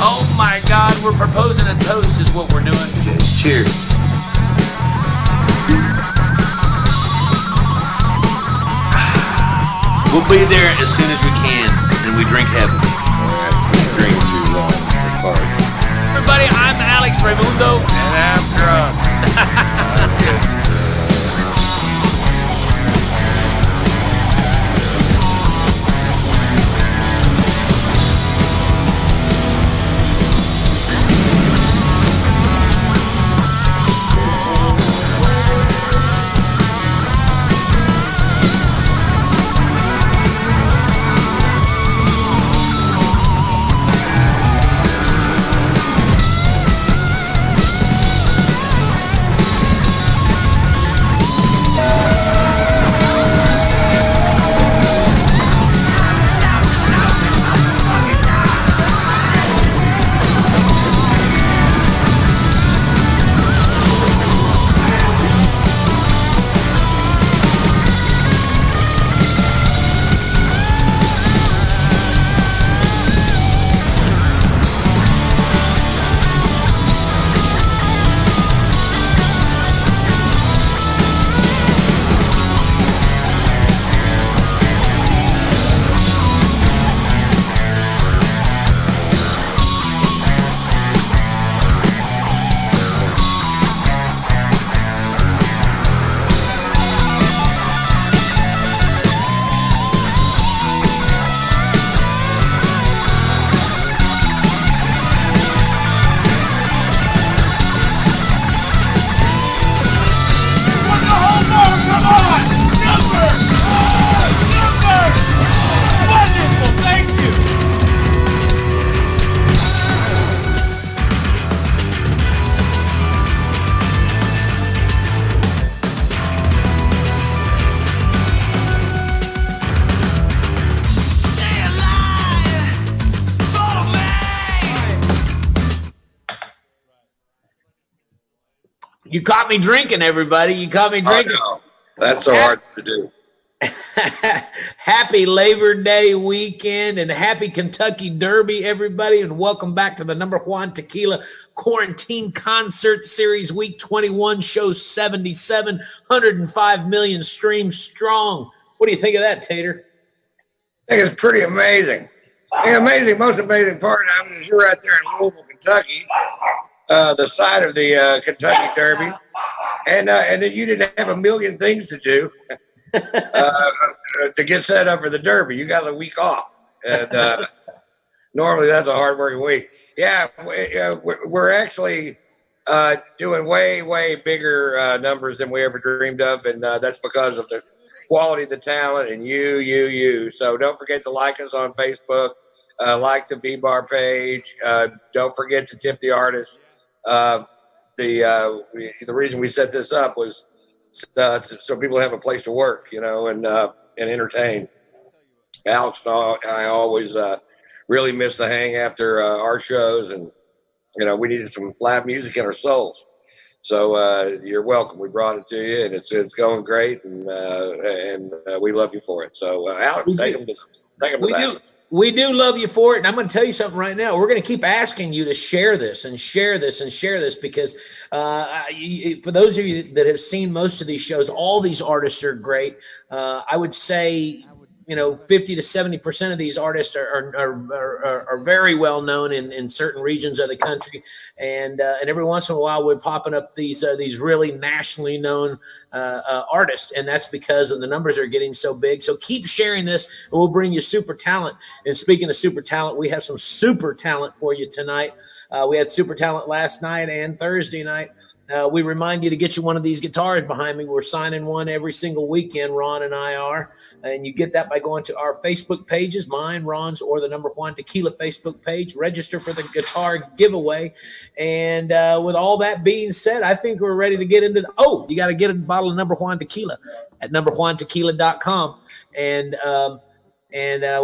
Oh my God, we're proposing a toast is what we're doing. Okay, cheers. We'll be there as soon as we can, and we drink heavily. All right, we drink too long. It's hard. Everybody, I'm Alex Reymundo. And I'm drunk. You caught me drinking, everybody. You caught me drinking. Oh, no. That's so hard to do. Happy Labor Day weekend and happy Kentucky Derby, everybody, and welcome back to the JUAN Tequila Quarantine Concert Series, Week 21, show 77, 105 million streams strong. What do you think of that, Tater? I think it's pretty amazing. The most amazing part of it is you're right there in Louisville, Kentucky, the site of the Kentucky Derby, and then you didn't have a million things to do to get set up for the Derby. You got a week off, and normally that's a hard-working week. Yeah, we're actually doing way bigger numbers than we ever dreamed of, and that's because of the quality of the talent and you. So don't forget to like us on Facebook, like the VBar page. Don't forget to tip the artist. The reason we set this up was so people have a place to work, and entertain. Alex and I always really miss the hang after our shows, and we needed some live music in our souls. So you're welcome. We brought it to you, and it's going great, and we love you for it. So Alex, take them to that. We do love you for it, and I'm going to tell you something right now. We're going to keep asking you to share this and share this and share this because for those of you that have seen most of these shows, all these artists are great. I would say 50 to 70% of these artists are very well known in certain regions of the country, and every once in a while we're popping up these really nationally known artists, and that's because the numbers are getting so big. So keep sharing this, and we'll bring you super talent. And speaking of super talent, we have some super talent for you tonight. We had super talent last night and Thursday night. We remind you to get you one of these guitars behind me. We're signing one every single weekend, Ron and I are. And you get that by going to our Facebook pages, mine, Ron's, or the JUAN Tequila Facebook page. Register for the guitar giveaway. And with all that being said, I think we're ready to get into you got to get a bottle of JUAN Tequila at numberjuantequila.com. And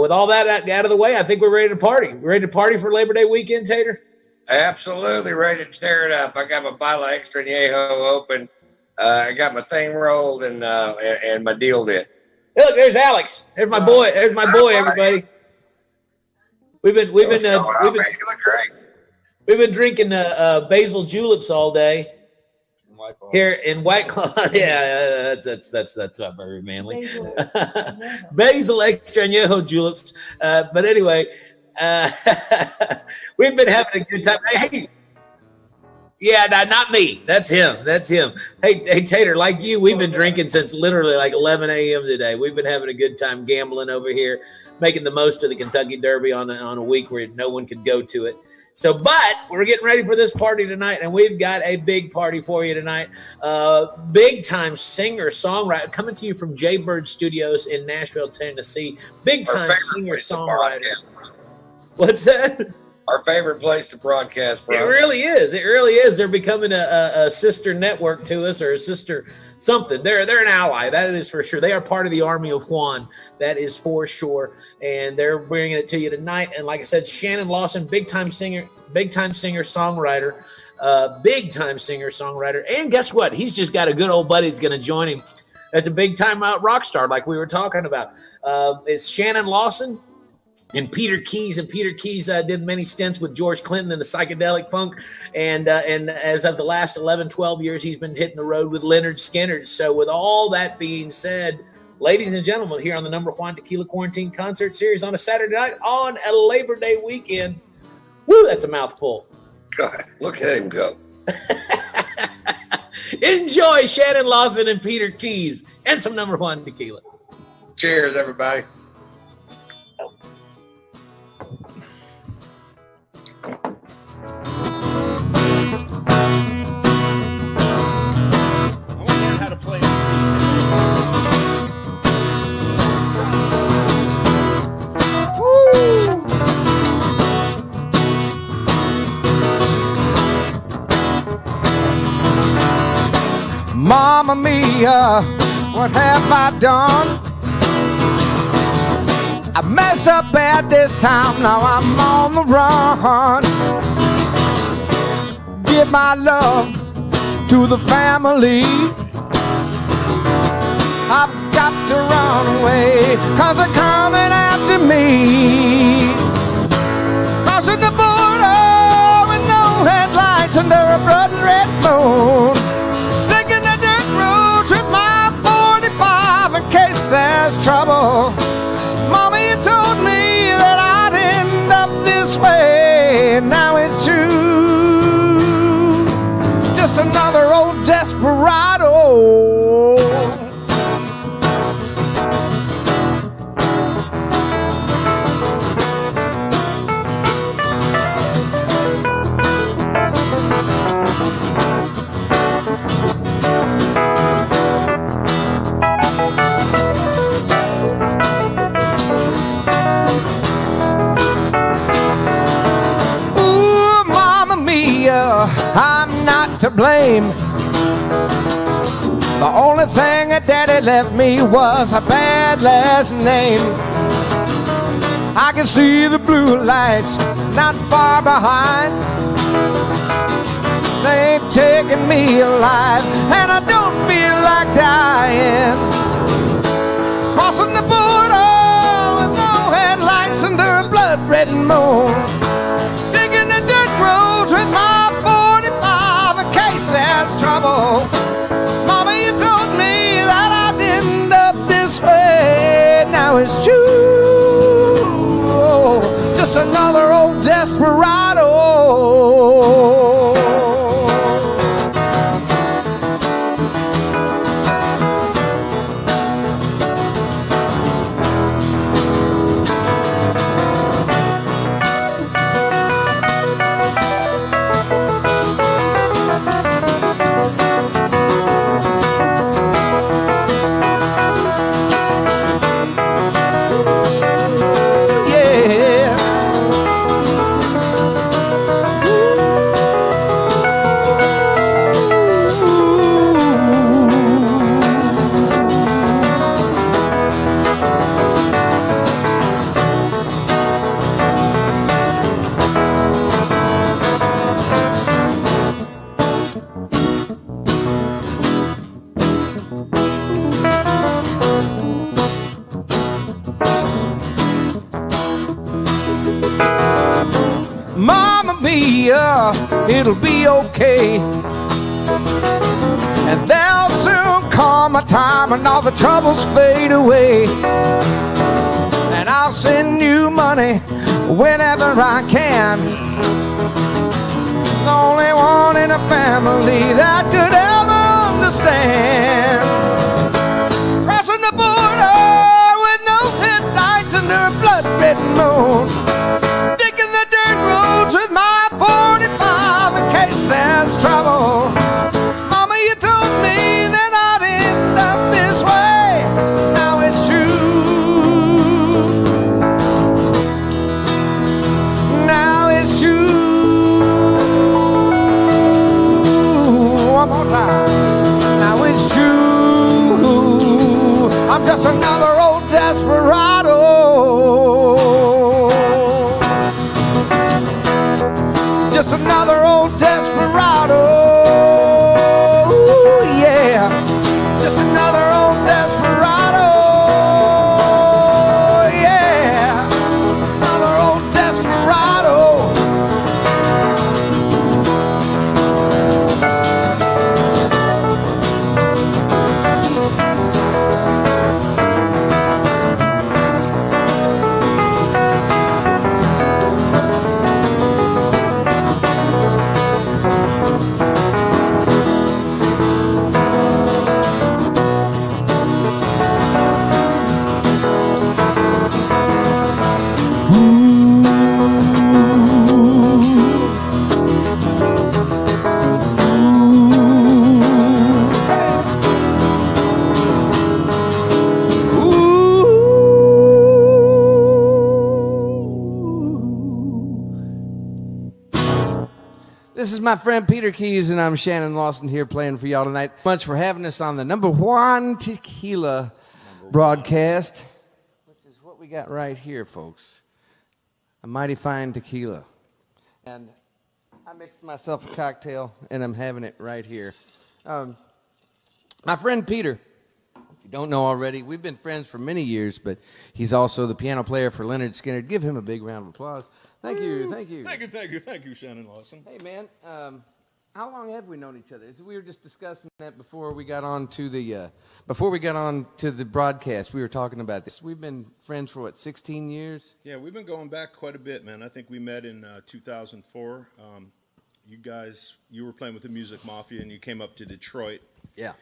with all that out of the way, I think we're ready to party. We're ready to party for Labor Day weekend, Tater? Absolutely ready to tear it up. I got my bottle of Extra Añejo open. I got my thing rolled and my deal lit. Hey, look, there's Alex. There's my boy. There's my boy. Everybody. You look great. We've been drinking basil juleps all day here in White Claw. Yeah, that's not very manly. Basil extra añejo juleps. But anyway, we've been having a good time. Hey, yeah, not me. That's him. Hey, Tater, like you, we've been drinking since literally like 11 a.m. today. We've been having a good time gambling over here, making the most of the Kentucky Derby on a week where no one could go to it. So, but we're getting ready for this party tonight, and we've got a big party for you tonight. Big time singer songwriter coming to you from Jaybird Studios in Nashville, Tennessee. Big time singer songwriter. What's that? Our favorite place to broadcast from. It really is. It really is. They're becoming a sister network to us, or a sister something. They're an ally. That is for sure. They are part of the army of Juan. That is for sure. And they're bringing it to you tonight. And like I said, Shannon Lawson, big time singer, songwriter, And guess what? He's just got a good old buddy that's going to join him. That's a big time rock star, like we were talking about. It's Shannon Lawson. And Peter Keys did many stints with George Clinton in the psychedelic funk. And as of the last 11, 12 years, he's been hitting the road with Leonard Skinner. So with all that being said, ladies and gentlemen, here on the number Juan Tequila Quarantine Concert Series on a Saturday night on a Labor Day weekend. Woo, that's a mouthful. God, look at him go. Enjoy Shannon Lawson and Peter Keys and some number Juan Tequila. Cheers, everybody. Mamma mia, what have I done? I messed up bad this time, now I'm on the run. Give my love to the family. I've got to run away, 'cause they're coming after me. Crossing the border with no headlights under a blood red moon. In case there's trouble. Mama, you told me that I'd end up this way. Now it's true. Just another old desperado. I'm not to blame. The only thing that Daddy left me was a bad last name. I can see the blue lights not far behind. They ain't taking me alive, and I don't feel like dying. Crossing the border with no headlights under a blood-red moon. Taking the dirt roads with my there's trouble. Mama, you told me that I'd end up this way. Now it's true. Just another old desperado. Mamma Mia, it'll be okay. And there'll soon come a time when all the troubles fade away. And I'll send you money whenever I can. The only one in a family that could ever understand. Crossing the border with no headlights under a blood-red moon. Digging the dirt roads with my 45 in case there's trouble. Mama, you told me that I'd end up this way. Now it's true. Now it's true. One more time. Now it's true. I'm just another old desperado. Just another old desperado. Yeah. Just another old desperado. Yeah. Another old desperado. This is my friend Peter Keys, and I'm Shannon Lawson here playing for y'all tonight. Much for having us on the number JUAN Tequila broadcast, which is what we got right here, folks. A mighty fine tequila. And I mixed myself a cocktail, and I'm having it right here. My friend Peter, if you don't know already, we've been friends for many years, but he's also the piano player for Leonard Skinner. Give him a big round of applause. Thank you, thank you. Thank you, Shannon Lawson. Hey, man, how long have we known each other? We were just discussing that before we got on to the broadcast. We were talking about this. We've been friends for, 16 years? Yeah, we've been going back quite a bit, man. I think we met in 2004. You were playing with the Music Mafia, and you came up to Detroit. Yeah.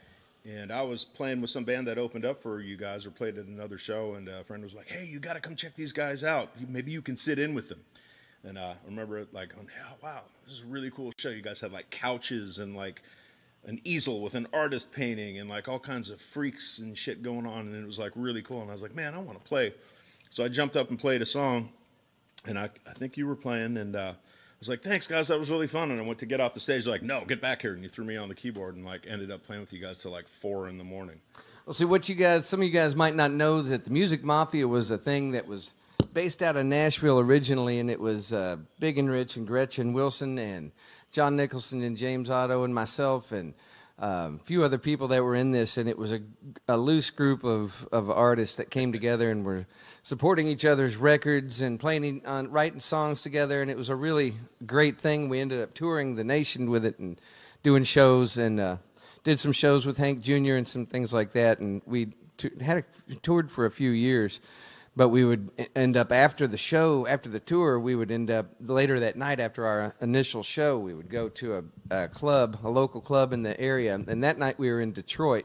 And I was playing with some band that opened up for you guys or played at another show, and a friend was like, hey, you got to come check these guys out. Maybe you can sit in with them. And I remember it like, oh, wow, this is a really cool show. You guys had like couches and like an easel with an artist painting and like all kinds of freaks and shit going on. And it was like really cool. And I was like, man, I want to play. So I jumped up and played a song. And I think you were playing. And I was like, thanks, guys. That was really fun. And I went to get off the stage. They're like, no, get back here. And you threw me on the keyboard and like ended up playing with you guys till like 4 in the morning. Well, see, some of you guys might not know that the Music Mafia was a thing that was based out of Nashville originally, and it was Big and Rich and Gretchen Wilson and John Nicholson and James Otto and myself and a few other people that were in this, and it was a loose group of artists that came together and were supporting each other's records and writing songs together, and it was a really great thing. We ended up touring the nation with it and doing shows, and did some shows with Hank Jr. and some things like that, and we toured for a few years. But we would end up after the tour, we would end up later that night after our initial show, we would go to a local club in the area. And that night we were in Detroit.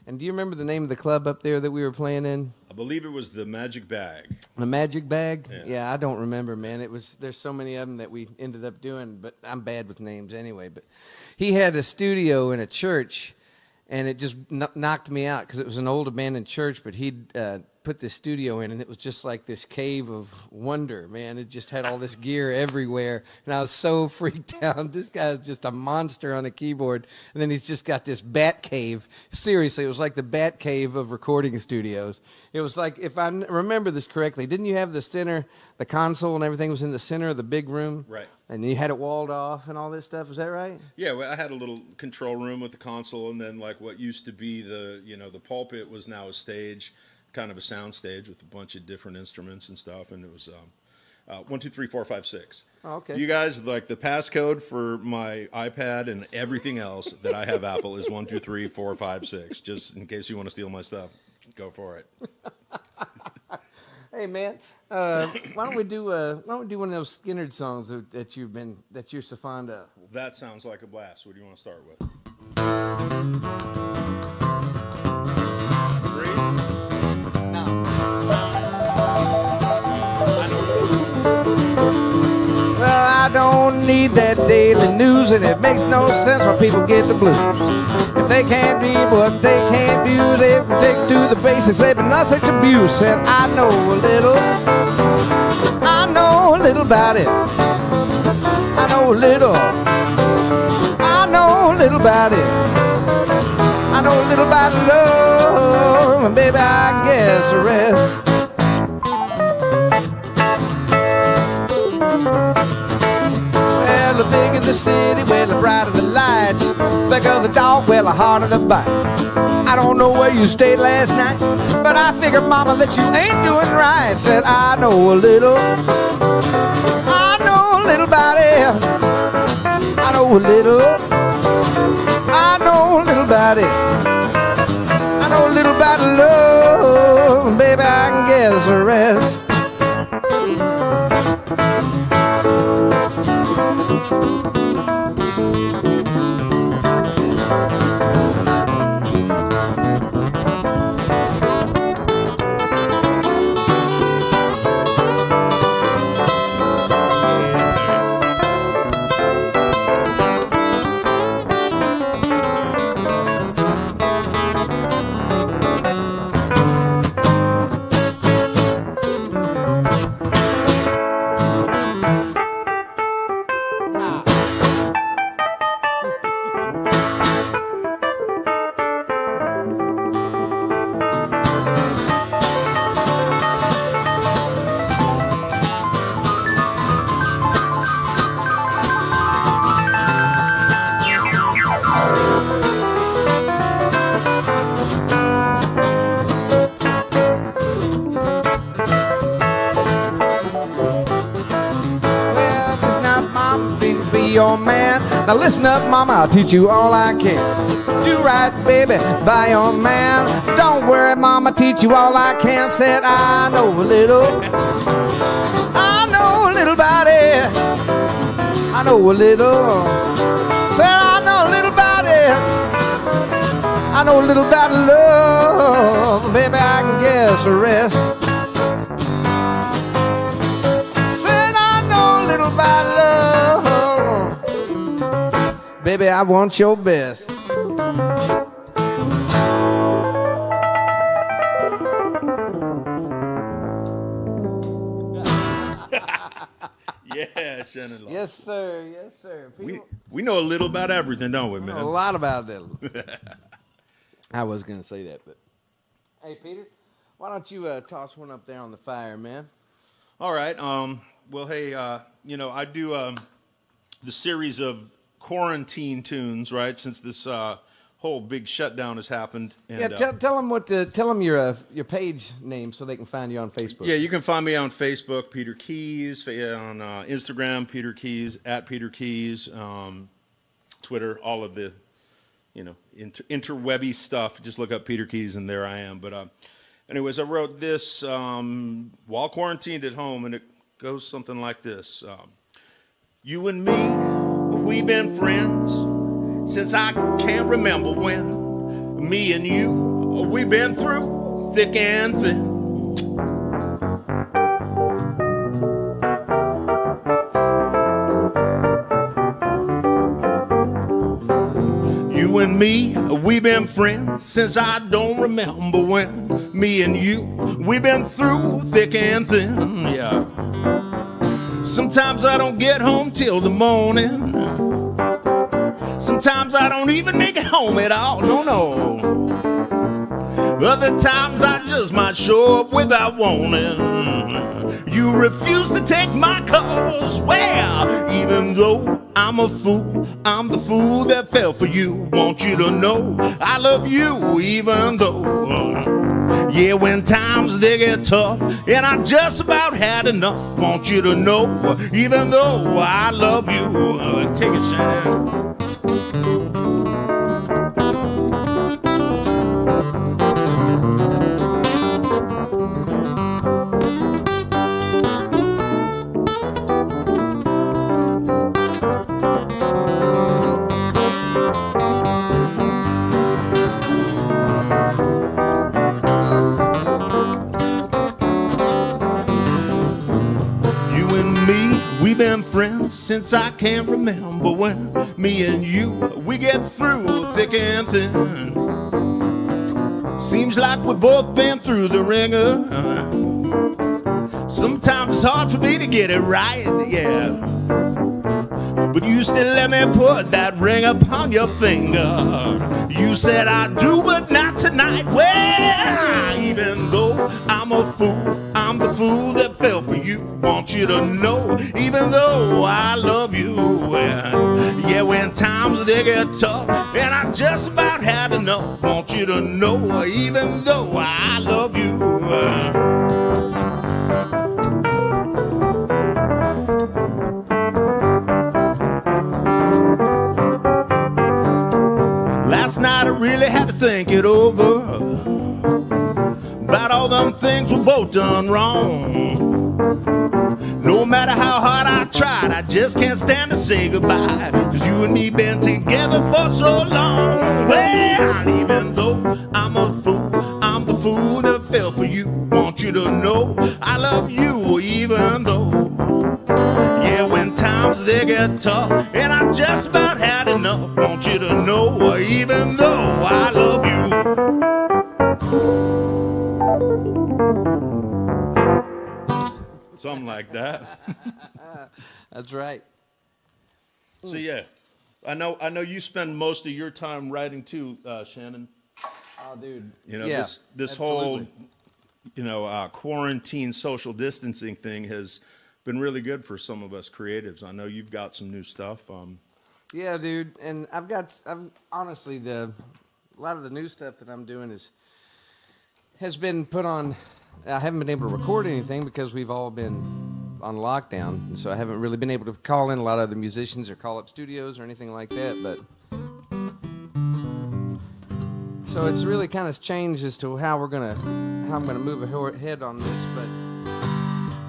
And do you remember the name of the club up there that we were playing in? I believe it was the Magic Bag. The Magic Bag? Yeah. Yeah, I don't remember, man. There's so many of them that we ended up doing, but I'm bad with names anyway. But he had a studio in a church, and it just knocked me out because it was an old abandoned church, but he'd put this studio in, and it was just like this cave of wonder, man. It just had all this gear everywhere, and I was so freaked out. This guy's just a monster on a keyboard, and then he's just got this bat cave. Seriously, it was like the bat cave of recording studios. It was like, if I remember this correctly, didn't you have the console and everything was in the center of the big room? Right. And you had it walled off and all this stuff, is that right? Yeah, well, I had a little control room with the console, and then like what used to be the pulpit was now a stage, kind of a sound stage with a bunch of different instruments and stuff, and it 1, 2, 3, 4, 5, 6. Oh, okay. You guys, like the passcode for my iPad and everything else that I have Apple is 1, 2, 3, 4, 5, 6. Just in case you want to steal my stuff, go for it. Hey man, why don't we do one of those Skynyrd songs that you're so fond of? That sounds like a blast. What do you want to start with? Well, I don't need that daily news, and it makes no sense why people get the blues. If they can't be what they can't do, they take to the basics. They've been not such abuse. Said I know a little about it. I know a little about it. I know a little about love, and baby, I guess the rest. Well, the bigger the city, well, the brighter the lights. Thicker the dog, well, the harder the bite. I don't know where you stayed last night, but I figure, mama, that you ain't doing right. Said I know a little about it. I know a little about it. I know a little about love, baby, I can guess the rest. Your man. Now listen up, mama, I'll teach you all I can. Do right, baby, by your man. Don't worry, mama, teach you all I can. Said I know a little about it. I know a little. Said I know a little about it. I know a little about love, baby, I can guess the rest. Said I know a little about love. Baby, I want your best. Yeah, Shannon. Lawson. Yes, sir. Yes, sir. We know a little about everything, don't we, man? A lot about that. I was going to say that, but hey, Peter, why don't you toss one up there on the fire, man? All right. Well, hey, I do the series of quarantine tunes, right? Since this whole big shutdown has happened. And, yeah, tell them your page name so they can find you on Facebook. Yeah, you can find me on Facebook, Peter Keys, on Instagram, Peter Keys, at Peter Keys, Twitter, all of the, interwebby stuff. Just look up Peter Keys and there I am. But anyways, I wrote this while quarantined at home, and it goes something like this. You and me, we've been friends since I can't remember when. Me and you, we've been through thick and thin. You and me, we've been friends since I don't remember when. Me and you, we've been through thick and thin, yeah. Sometimes I don't get home till the morning. Sometimes I don't even make it home at all, no. Other times I just might show up without warning. You refuse to take my calls, well, even though I'm a fool, I'm the fool that fell for you. Want you to know I love you even though Yeah, when times they get tough and I just about had enough, want you to know, even though I love you. Take it, Shannon. We've been friends since I can't remember when. Me and you, we get through thick and thin. Seems like we've both been through the ringer. Sometimes it's hard for me to get it right, yeah. But you still let me put that ring upon your finger. You said I do, but not tonight. Well, even though I'm a fool, I'm the fool that fell for you. Want you to know, even though I love you. Yeah, when times they get tough and I just about had enough. Want you to know, even though I love you. Last night I really had to think it over about all them things we both done wrong. No matter how hard I tried, I just can't stand to say goodbye. Cause you and me been together for so long. Well, even though I'm a fool, I'm the fool that fell for you. Want you to know I love you, even though, yeah, when times they get tough and I just about had enough. Want you to know, even though I love you. Something like that. That's right. So yeah, I know you spend most of your time writing too, Shannon. Oh, dude. You know, yeah, this absolutely. whole, quarantine social distancing thing has been really good for some of us creatives. I know you've got some new stuff. Yeah, dude, and I've honestly a lot of the new stuff that I'm doing has been put on. I haven't been able to record anything because we've all been on lockdown, and so I haven't really been able to call in a lot of the musicians or call up studios or anything like that. But so it's really kind of changed as to how I'm gonna move ahead on this. But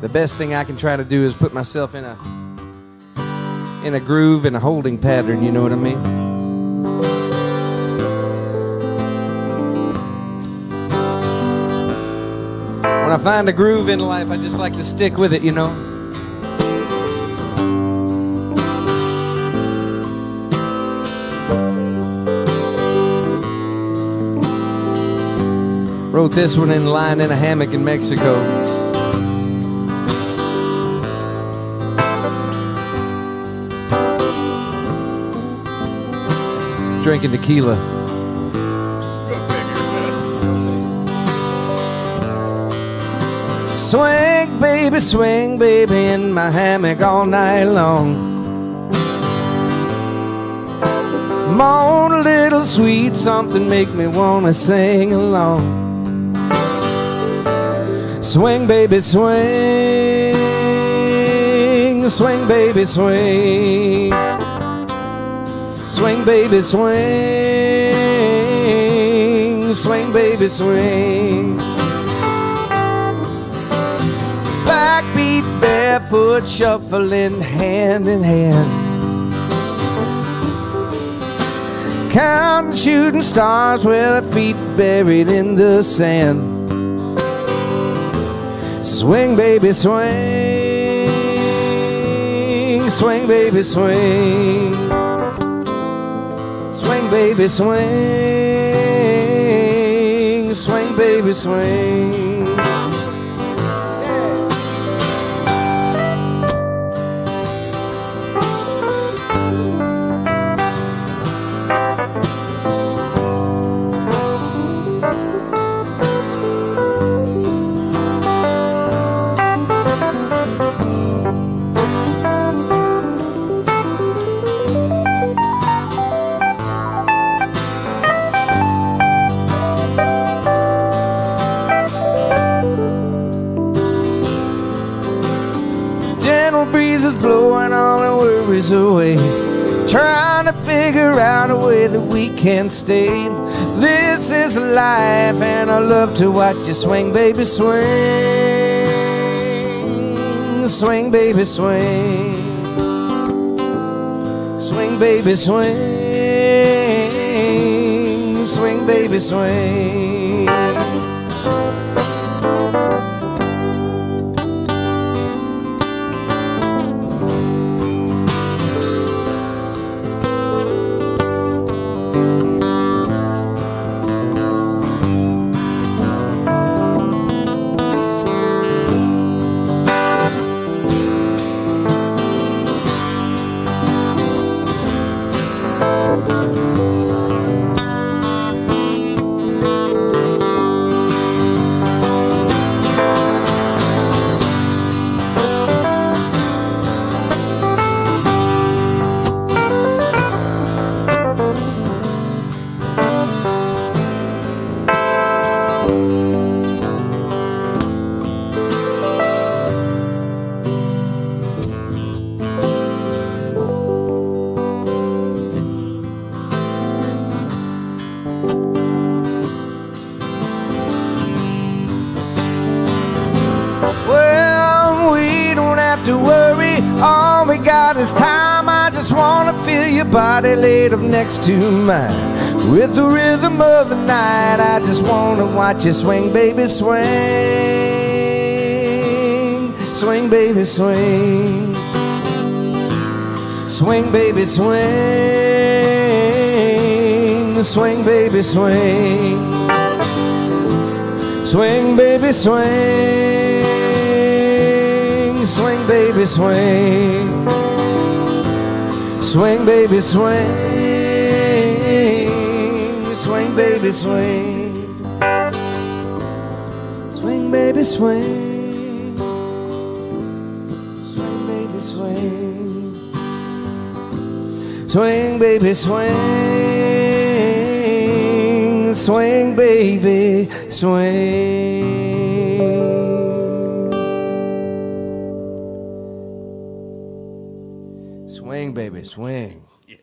the best thing I can try to do is put myself in a groove and a holding pattern. You know what I mean? When I find a groove in life, I just like to stick with it, you know. Wrote this one in lying in a hammock in Mexico. Drinking tequila. Swing baby, in my hammock all night long. Moan a little sweet, something make me wanna sing along. Swing, baby, swing. Swing, baby, swing. Swing, baby, swing. Swing, baby, swing. Backbeat, barefoot, shuffling hand in hand. Counting shooting stars with their feet buried in the sand. Swing, baby, swing. Swing, baby, swing. Swing, baby, swing. Swing, baby, swing. breeze is blowing all our worries away, trying to figure out a way that we can stay. This is life, and I love to watch you swing, baby, swing. Swing, baby, swing. Swing, baby, swing. Swing, baby, swing. This time I just wanna feel your body laid up next to mine. With the rhythm of the night, I just wanna watch you swing, baby, swing. Swing, baby, swing. Swing, baby, swing. Swing, baby, swing. Swing, baby, swing. Swing, baby, swing. Swing, baby, swing. Swing, baby, swing. Swing, baby, swing. Swing, baby, swing. Swing, baby, swing. Swing, baby, swing. Swing, baby, swing. Yeah.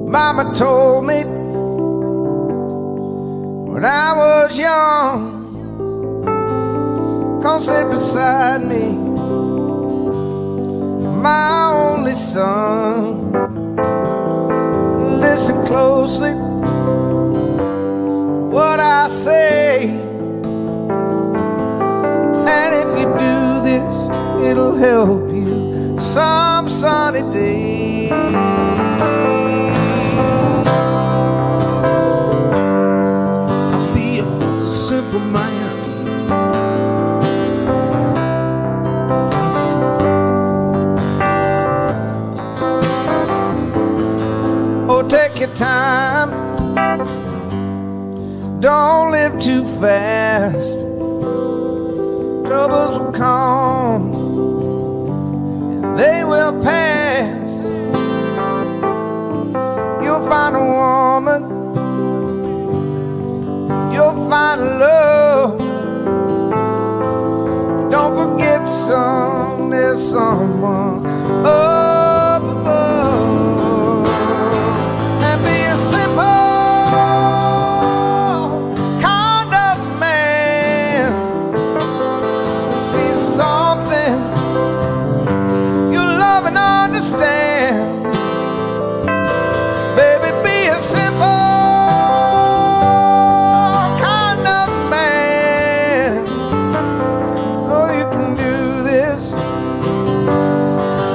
Mama told me when I was young, come sit beside me, my only son. Listen closely what I say, and if you do this, it'll help you some sunny day. Simple man. Oh, take your time. Don't live too fast. Troubles will come, and they will pass. You'll find a woman, you'll find love. Don't forget, son, there's someone up above. And be a simple kind of man. See something you love and understand. Baby, be a simple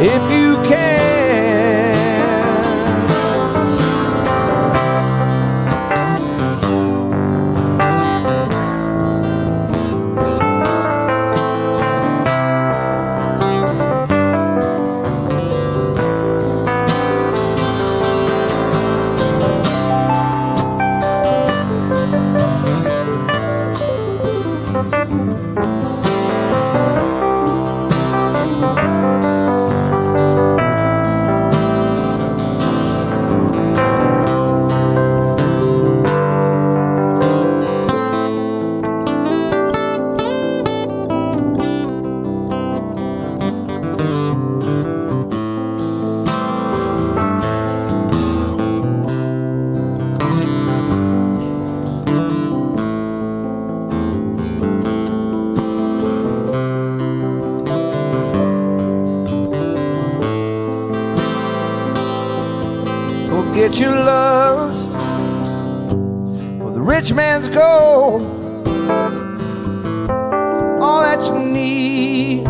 if you can. forget your lust for the rich man's gold. All that you need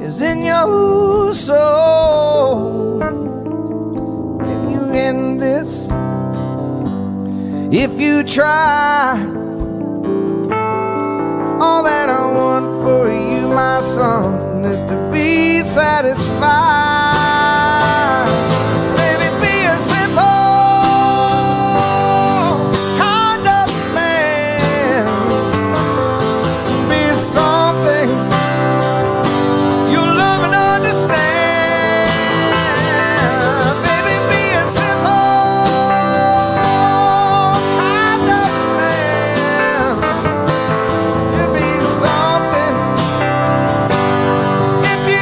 is in your soul. Can you end this? If you try, all that I want for you, my son, is to be satisfied. Baby, be a simple kind of man. Be something you'll love and understand. Baby, be a simple kind of man. Be something if you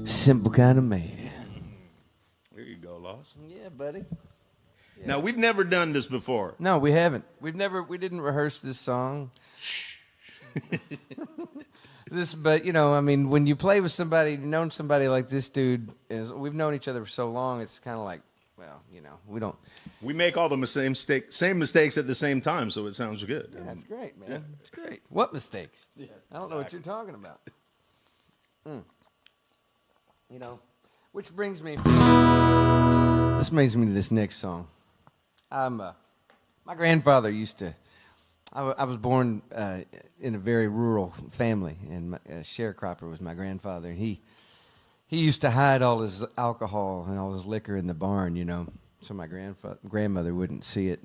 simple kind of man. There you go, Lawson. Yeah, buddy. Now, we've never done this before. No, we haven't. We didn't rehearse this song. But you know, I mean, when you play with somebody, you've known somebody like this dude, we've known each other for so long, it's kind of like, well, you know, We make all the same mistakes at the same time, so it sounds good. Yeah, that's great, man. Yeah. It's great. What mistakes? Yeah, I don't know what you're talking about. You know, which brings me to this next song. My grandfather used to. I was born in a very rural family, and a sharecropper was my grandfather. And he used to hide all his alcohol and all his liquor in the barn, you know, so my grandmother wouldn't see it.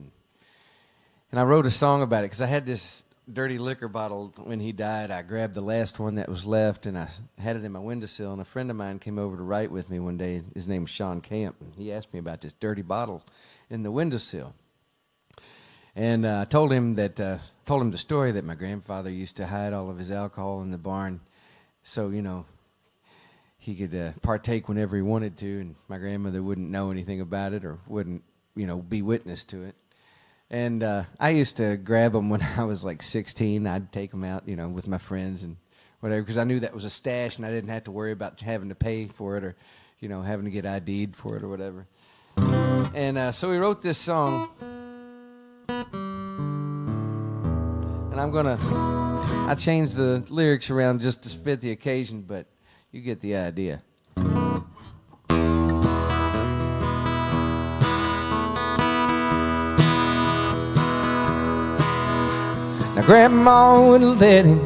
And I wrote a song about it because I had this dirty liquor bottle when he died. I grabbed the last one that was left, and I had it in my windowsill. And a friend of mine came over to write with me one day. His name was Sean Camp, and he asked me about this dirty bottle in the windowsill. And I told him the story that my grandfather used to hide all of his alcohol in the barn, so you know he could partake whenever he wanted to, and my grandmother wouldn't know anything about it or wouldn't, you know, be witness to it. And I used to grab them when I was like 16. I'd take them out, you know, with my friends and whatever, because I knew that was a stash, and I didn't have to worry about having to pay for it or, you know, having to get ID'd for it or whatever. And so we wrote this song. And I changed the lyrics around just to fit the occasion, but you get the idea. Now Grandma wouldn't let him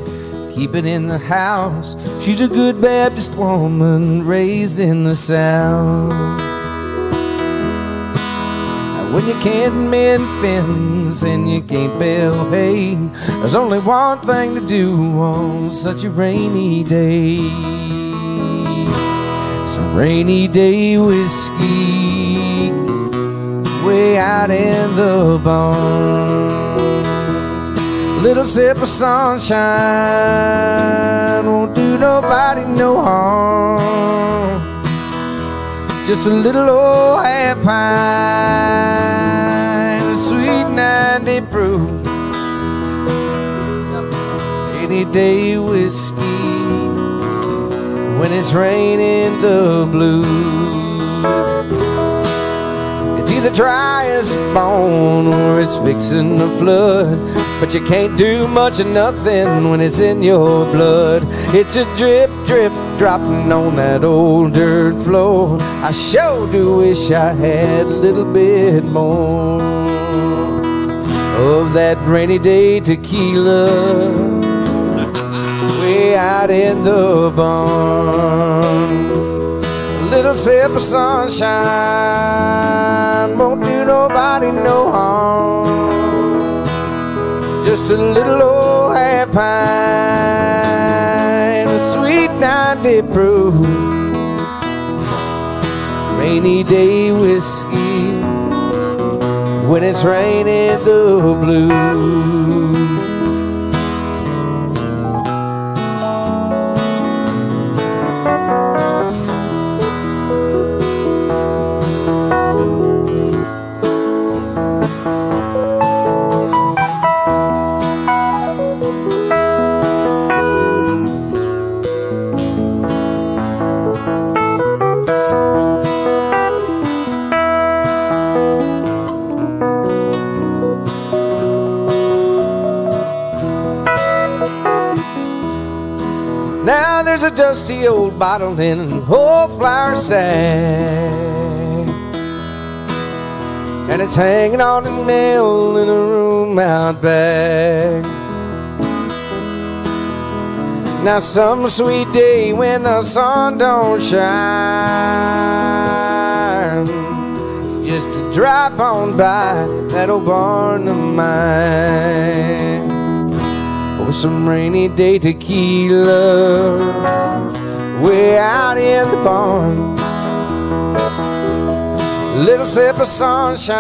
keep it in the house. She's a good Baptist woman raised in the South. When you can't mend fence and you can't bale hay, there's only one thing to do on such a rainy day. Some rainy day whiskey way out in the barn. A little sip of sunshine won't do nobody no harm. Just a little old half pint of sweet 90 proof, any day whiskey when it's raining the blue. It's be the driest bone where it's fixing to flood. But you can't do much of nothing when it's in your blood. It's a drip, drip, dropping on that old dirt floor. I sure do wish I had a little bit more of that rainy day tequila way out in the barn. A little sip of sunshine won't do nobody no harm. Just a little old half pint of sweet 90 proof rainy day whiskey when it's raining the blues. Now there's a dusty old bottle in an old flour sack, and it's hanging on a nail in a room out back. Now some sweet day when the sun don't shine, just to drive on by that old barn of mine. Oh, some rainy day tequila way out in the barn. Little sip of sunshine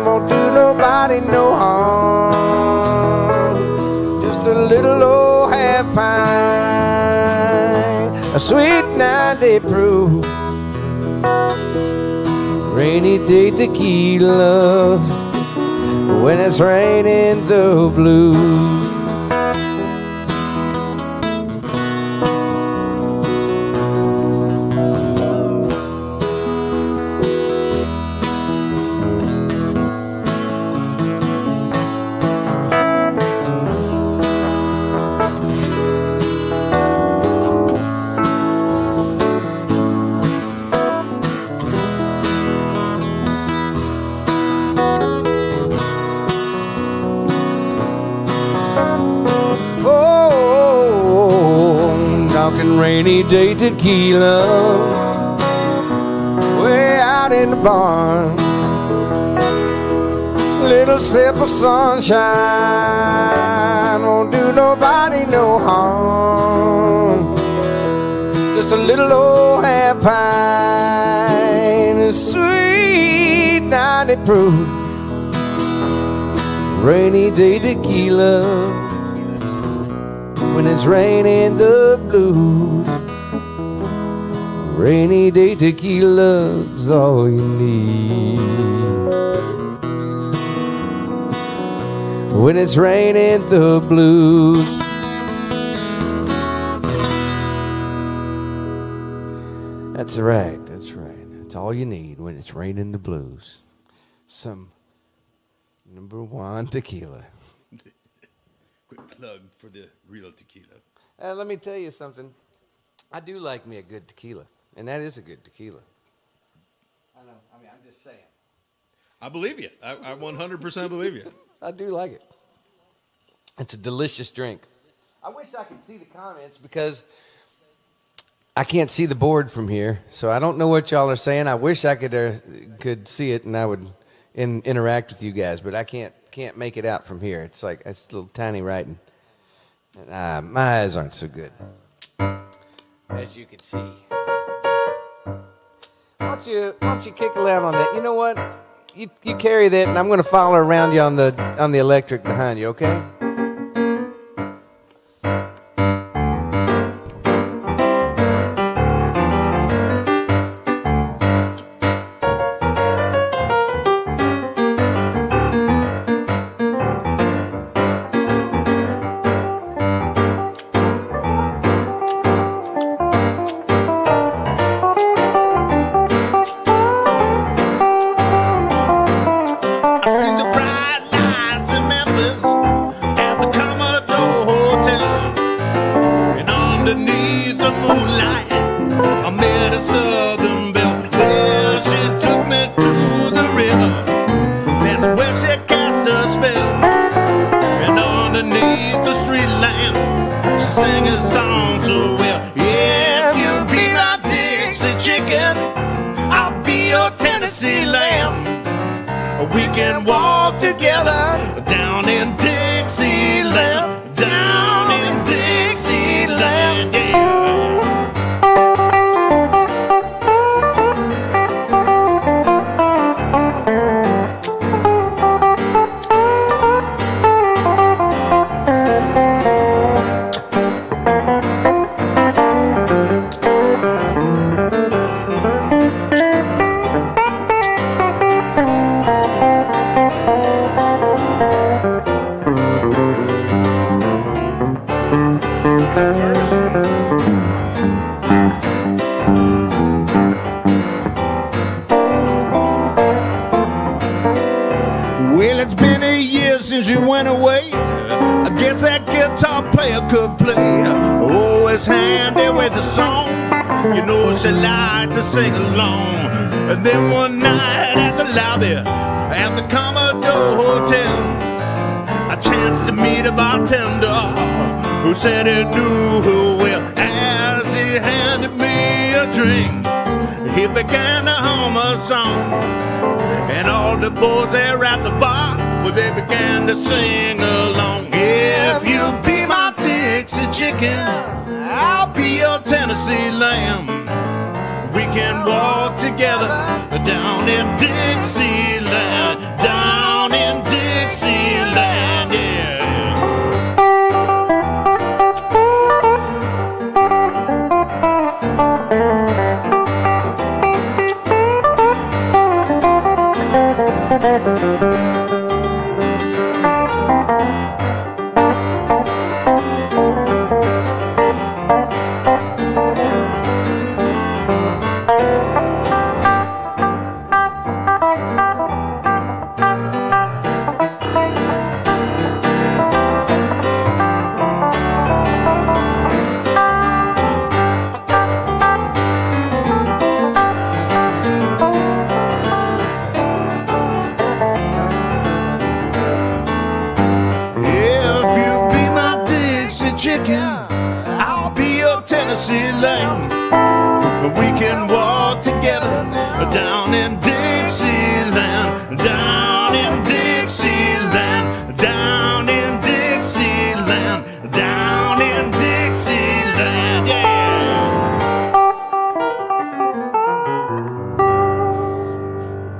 won't do nobody no harm. Just a little old half pint, a sweet 90 proof rainy day tequila when it's raining the blues. Rainy day tequila way out in the barn. Little sip of sunshine won't do nobody no harm. Just a little old half pint of sweet 90 proof rainy day tequila when it's raining the blues. Rainy day tequila's all you need when it's raining the blues. That's right, that's right. It's all you need when it's raining the blues. Some #1 tequila. Quick plug for the real tequila. Let me tell you something. I do like me a good tequila, and that is a good tequila. I know. I mean, I'm just saying. I believe you. I 100% believe you. I do like it. It's a delicious drink. I wish I could see the comments because I can't see the board from here, so I don't know what y'all are saying. I wish I could see it, and I would interact with you guys, but I can't make it out from here. It's like it's a little tiny writing. My eyes aren't so good, as you can see. Why don't you kick around on that? You know what? You carry that, and I'm going to follow around you on the electric behind you. Okay? a spell. And underneath the street lamp, she sang a song so well. Yeah, if you be my Dixie chicken, I'll be your Tennessee lamb. We can walk together down in Dixieland, down in Dixieland, yeah. Well, it's been a year since you went away. I guess that guitar player could play. Always handy with a song. You know she liked to sing along. And then one night at the lobby at the Commodore Hotel, I chanced to meet a bartender who said he knew her well. As he handed me a drink, he began to hum a song. And all the boys there at the bar, well, they began to sing along. If you be my Dixie chicken, I'll be your Tennessee lamb. We can walk together down in Dixieland, down in Dixieland, yeah. I'll be your Tennessee lamb. We can walk together down in Dixieland, down in Dixieland, down in Dixieland, down in Dixieland, yeah.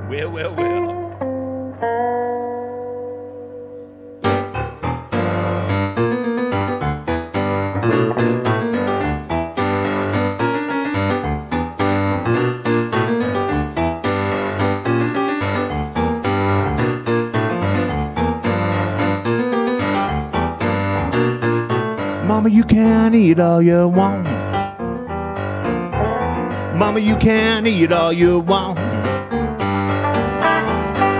Well, well, well. Mama, you can eat all you want. Mama, you can eat all you want.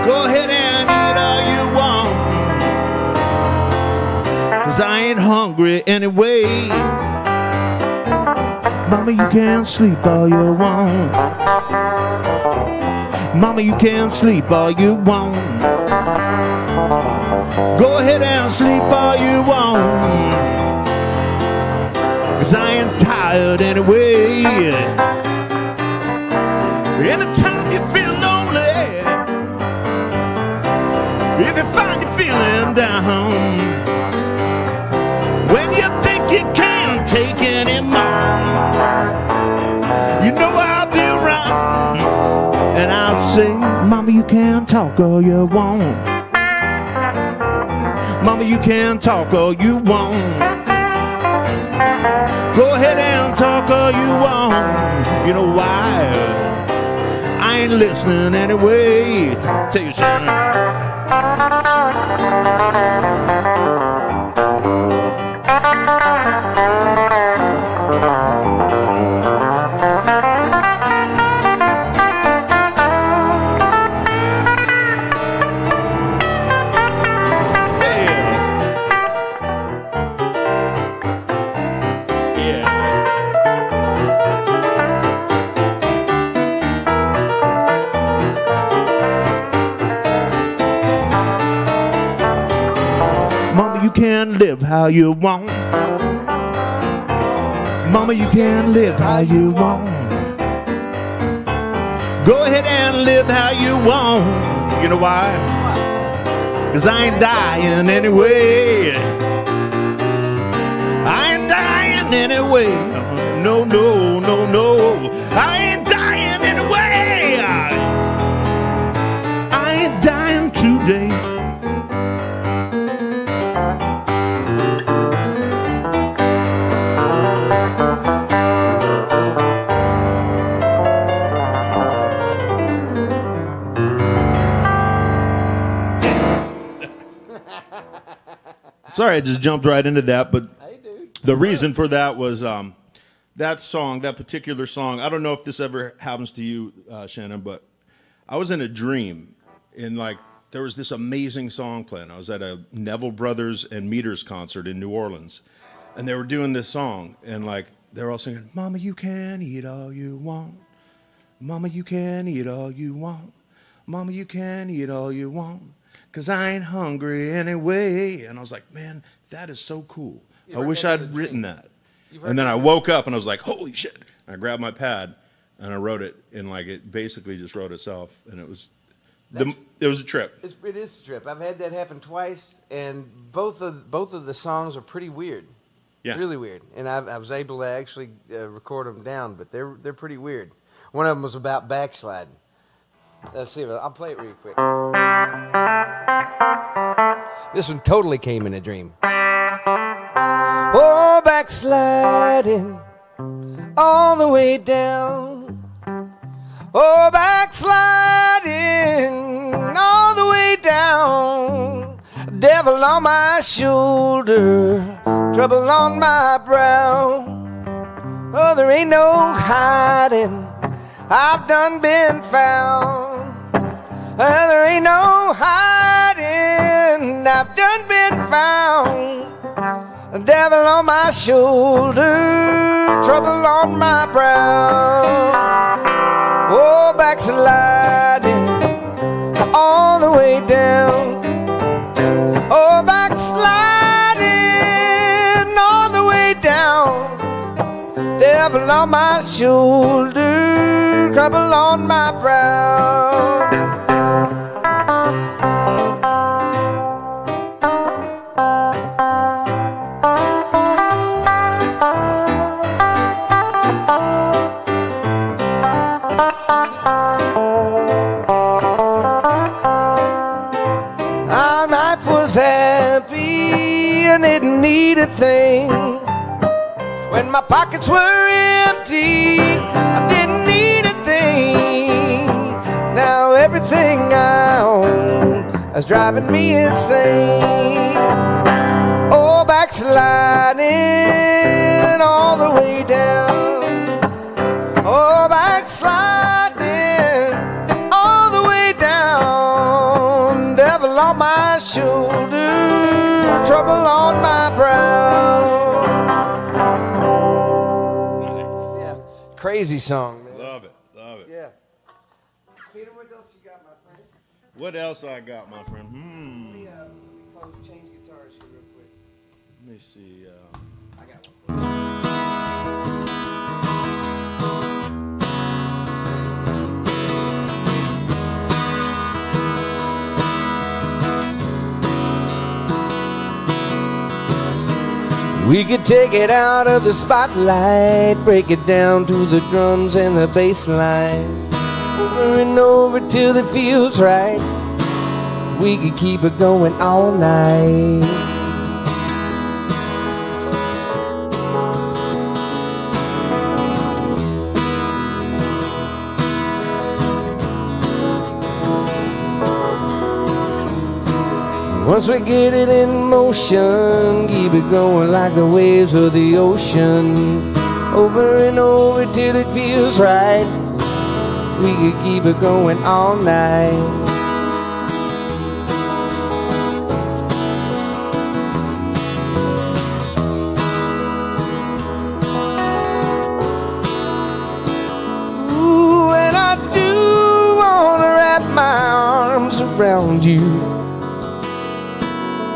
Go ahead and eat all you want, 'cause I ain't hungry anyway. Mama, you can sleep all you want. Mama, you can sleep all you want. Go ahead and sleep all you want, 'cause I ain't tired anyway. Anytime you feel lonely, if you find you feeling down, when you think you can't take anymore, you know I'll be around. And I'll say, Mama, you can talk all you want. Mama, you can talk all you want. Go ahead and talk all you want. You know why? I ain't listening anyway. Tell you, Shannon. Mama, you can live how you want. Mama, you can live how you want. Go ahead and live how you want. You know why? 'Cause I ain't dying anyway. I ain't dying anyway. No, no, no, no. I ain't dying anyway. I ain't dying today. Sorry, I just jumped right into that, but the reason for that was that song, that particular song. I don't know if this ever happens to you, Shannon, but I was in a dream, and like there was this amazing song playing. I was at a Neville Brothers and Meters concert in New Orleans, and they were doing this song, and like they were all singing, "Mama, you can eat all you want. Mama, you can eat all you want. Mama, you can eat all you want. 'Cause I ain't hungry anyway." And I was like, man, that is so cool. I wish I'd written that. And then I woke up and I was like, holy shit. And I grabbed my pad and I wrote it, and like it basically just wrote itself. And it was a trip. It is a trip. I've had that happen twice, and both of the songs are pretty weird. Yeah. Really weird. And I was able to actually record them down, but they're pretty weird. One of them was about backsliding. Let's see. I'll play it real quick. This one totally came in a dream. Oh, backsliding all the way down. Oh, backsliding all the way down. Devil on my shoulder, trouble on my brow. Oh, there ain't no hiding, I've done been found. There ain't no hiding, I've done been found. A devil on my shoulder, trouble on my brow. Oh, backsliding all the way down. Oh, backsliding all the way down. Devil on my shoulder, trouble on my brow. Our life was happy and didn't need a thing. When my pockets were empty, I didn't need a thing. Now everything I own is driving me insane. Oh, backsliding all the way down. Oh, backsliding all the way down. Devil on my shoulder, trouble on my brow. Crazy song, man. Love it, love it. Yeah. Peter, what else you got, my friend? What else I got, my friend? Let me change guitars here real quick. Let me see. I got one. We could take it out of the spotlight, break it down to the drums and the bass line, over and over till it feels right. We could keep it going all night. Once we get it in motion, keep it going like the waves of the ocean, over and over till it feels right. We could keep it going all night. Ooh, and I do wanna wrap my arms around you.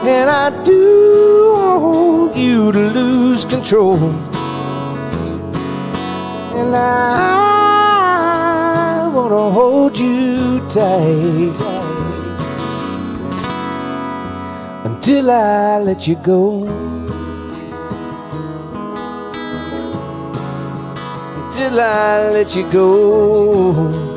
And I do want you to lose control. And I want to hold you tight until I let you go. Until I let you go.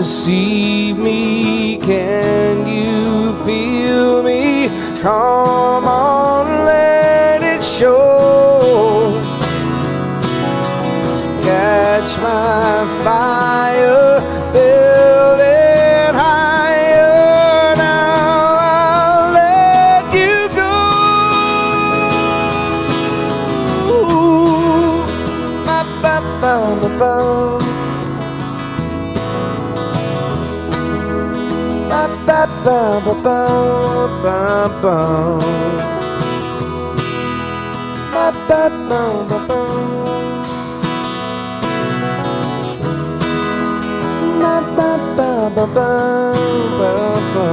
See me, can you feel me? Come on, let it show. Catch my fire, build it higher. Now I'll let you go. Ba, ba, ba, ba, ba. Ba ba ba ba ba ba. Ba ba ba ba ba. Ba ba ba ba ba ba ba.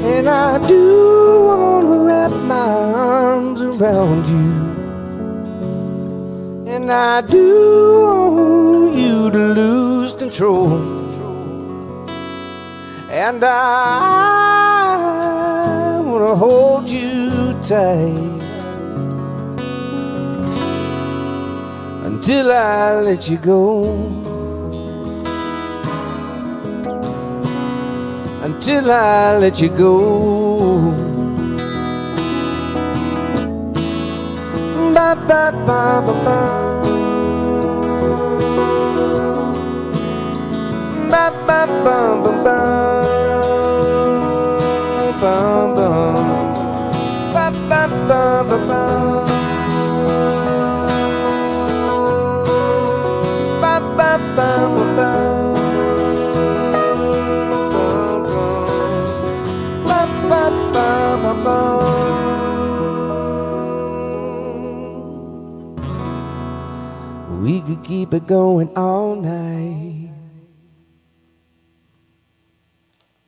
And I do want to wrap my arms around you. And I do want you to lose control. And I want to hold you tight until I let you go. Until I let you go. Ba ba ba ba ba. Ba ba ba ba ba. Ba ba. Ba ba ba ba ba. Ba ba ba ba ba. We could keep it going all night.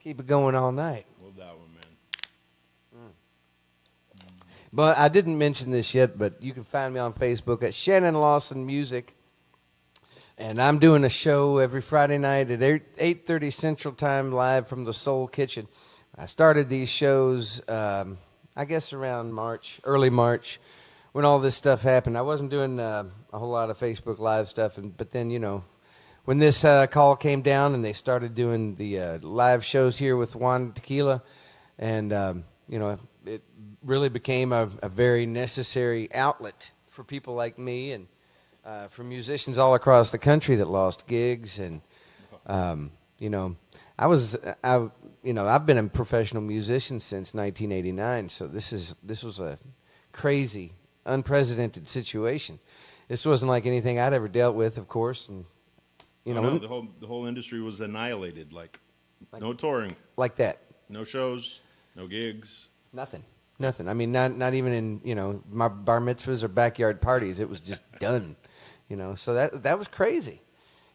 Keep it going all night. Love that one, man. But I didn't mention this yet, but you can find me on Facebook at Shannon Lawson Music. And I'm doing a show every Friday night at 8:30 Central Time live from the Soul Kitchen. I started these shows, I guess around March, early March, when all this stuff happened. I wasn't doing a whole lot of Facebook Live stuff, but then, you know, when this call came down and they started doing the live shows here with JUAN Tequila, and, you know, it really became a very necessary outlet for people like me and for musicians all across the country that lost gigs. And, you know, I've been a professional musician since 1989, so this was a crazy, unprecedented situation. This wasn't like anything I'd ever dealt with, of course, and the whole industry was annihilated. Like no touring, like that, no shows, no gigs, nothing. I mean, not even in my bar mitzvahs or backyard parties. It was just done. So that was crazy.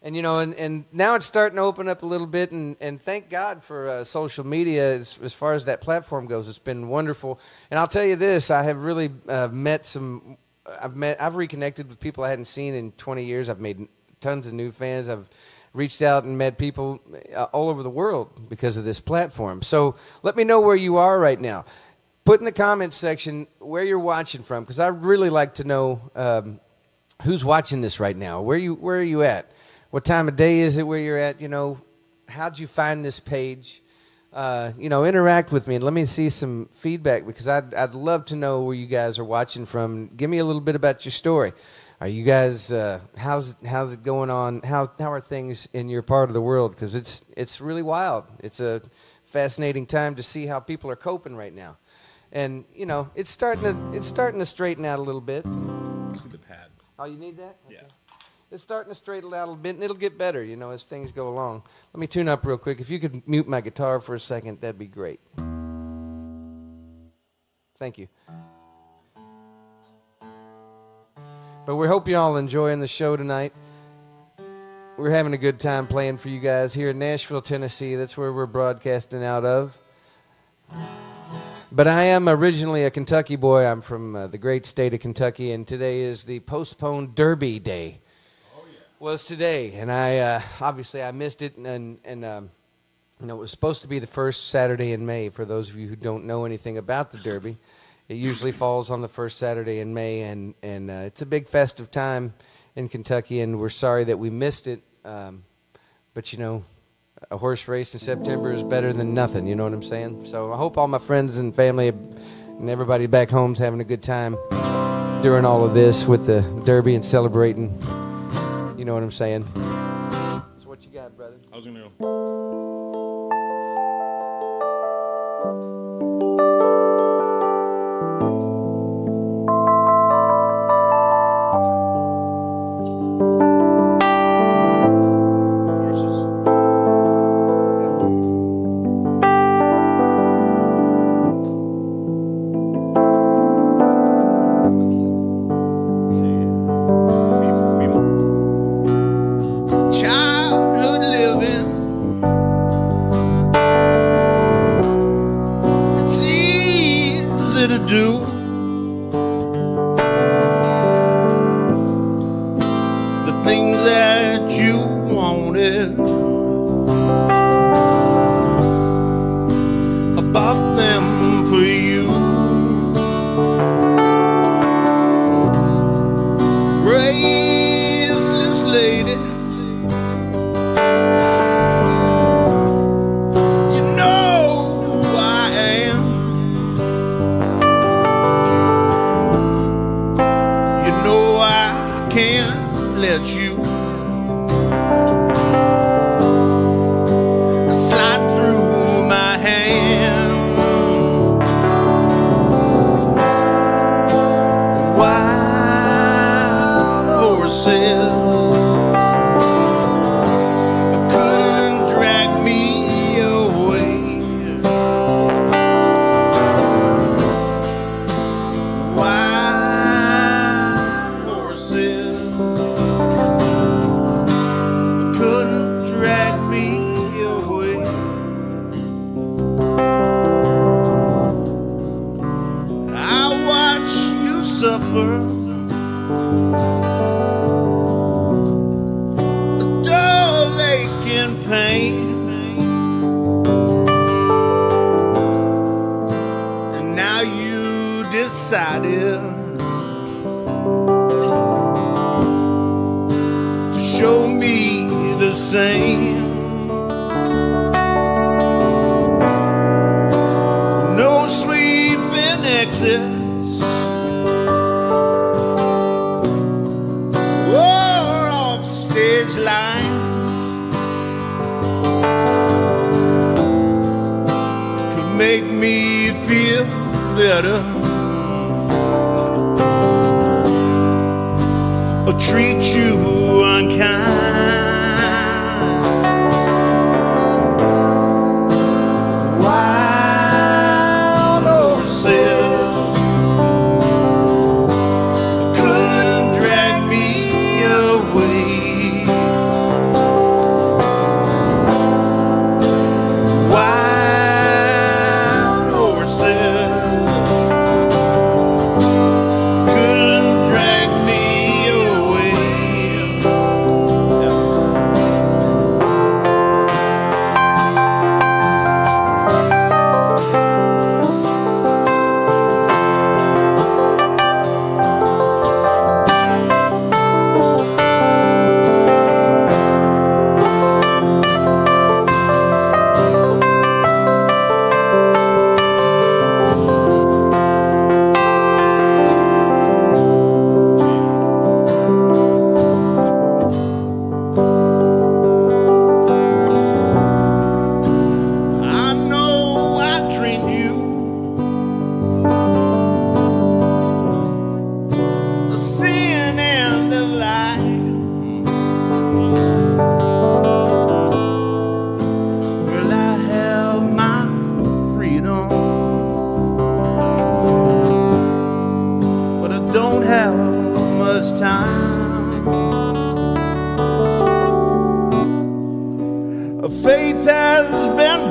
And, you know, and now it's starting to open up a little bit, and thank God for social media as far as that platform goes. It's been wonderful. And I'll tell you this, I have really I've reconnected with people I hadn't seen in 20 years. I've made tons of new fans. I've reached out and met people all over the world because of this platform. So let me know where you are right now. Put in the comments section where you're watching from, because I'd really like to know who's watching this right now. Where are you at? What time of day is it where you're at? You know, how'd you find this page? You know, interact with me and let me see some feedback, because I'd love to know where you guys are watching from. Give me a little bit about your story. Are you guys how's it going on? How are things in your part of the world? Because it's really wild. It's a fascinating time to see how people are coping right now, and you know it's starting to straighten out a little bit. See the pad. Oh, you need that? Okay. Yeah. It's starting to straighten out a little bit, and it'll get better, you know, as things go along. Let me tune up real quick. If you could mute my guitar for a second, that'd be great. Thank you. But we hope you all enjoying the show tonight. We're having a good time playing for you guys here in Nashville, Tennessee. That's where we're broadcasting out of. But I am originally a Kentucky boy. I'm from the great state of Kentucky, and today is the postponed Derby Day. Was today, and I obviously I missed it, and you know, it was supposed to be the first Saturday in May. For those of you who don't know anything about the Derby, it usually falls on the first Saturday in May, and it's a big festive time in Kentucky, and we're sorry that we missed it. But you know, a horse race in September is better than nothing. You know what I'm saying? So I hope all my friends and family and everybody back home's having a good time during all of this with the Derby and celebrating. You know what I'm saying? So what you got, brother? I was gonna go. Childhood living, it's easy to do. The things that you wanted, I bought them for you. Graceless lady, you know who I am. You know I can't let you slide through my hand. Wild horses couldn't drag me away. Wild horses couldn't drag me away. I watch you suffer a dull ache and pain, and now you decided to show me the same. No sweeping exits or off stage lines could make me feel better or treat you unkind. Wild horses couldn't drag me away.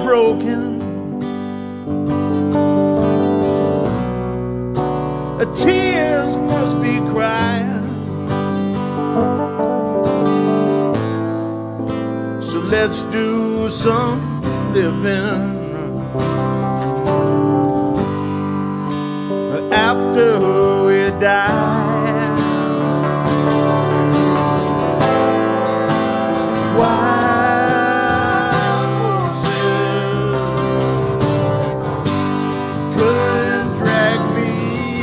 broken. Tears must be crying. So let's do some living after we die. Wild horses couldn't drag me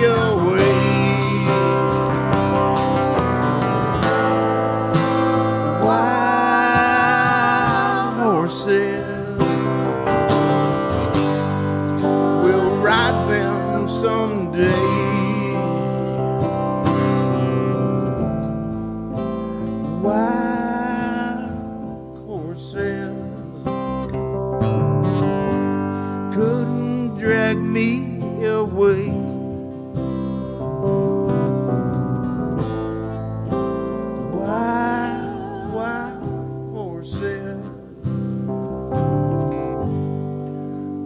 away. Wild horses will ride them someday. Wild horses couldn't drag me away. Wild horses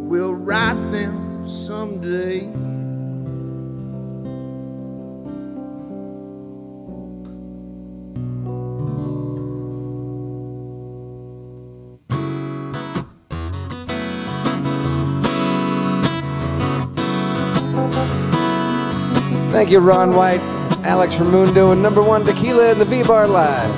will ride them someday. Thank you, Ron White, Alex Reymundo, and #1 Tequila and the VBar Live.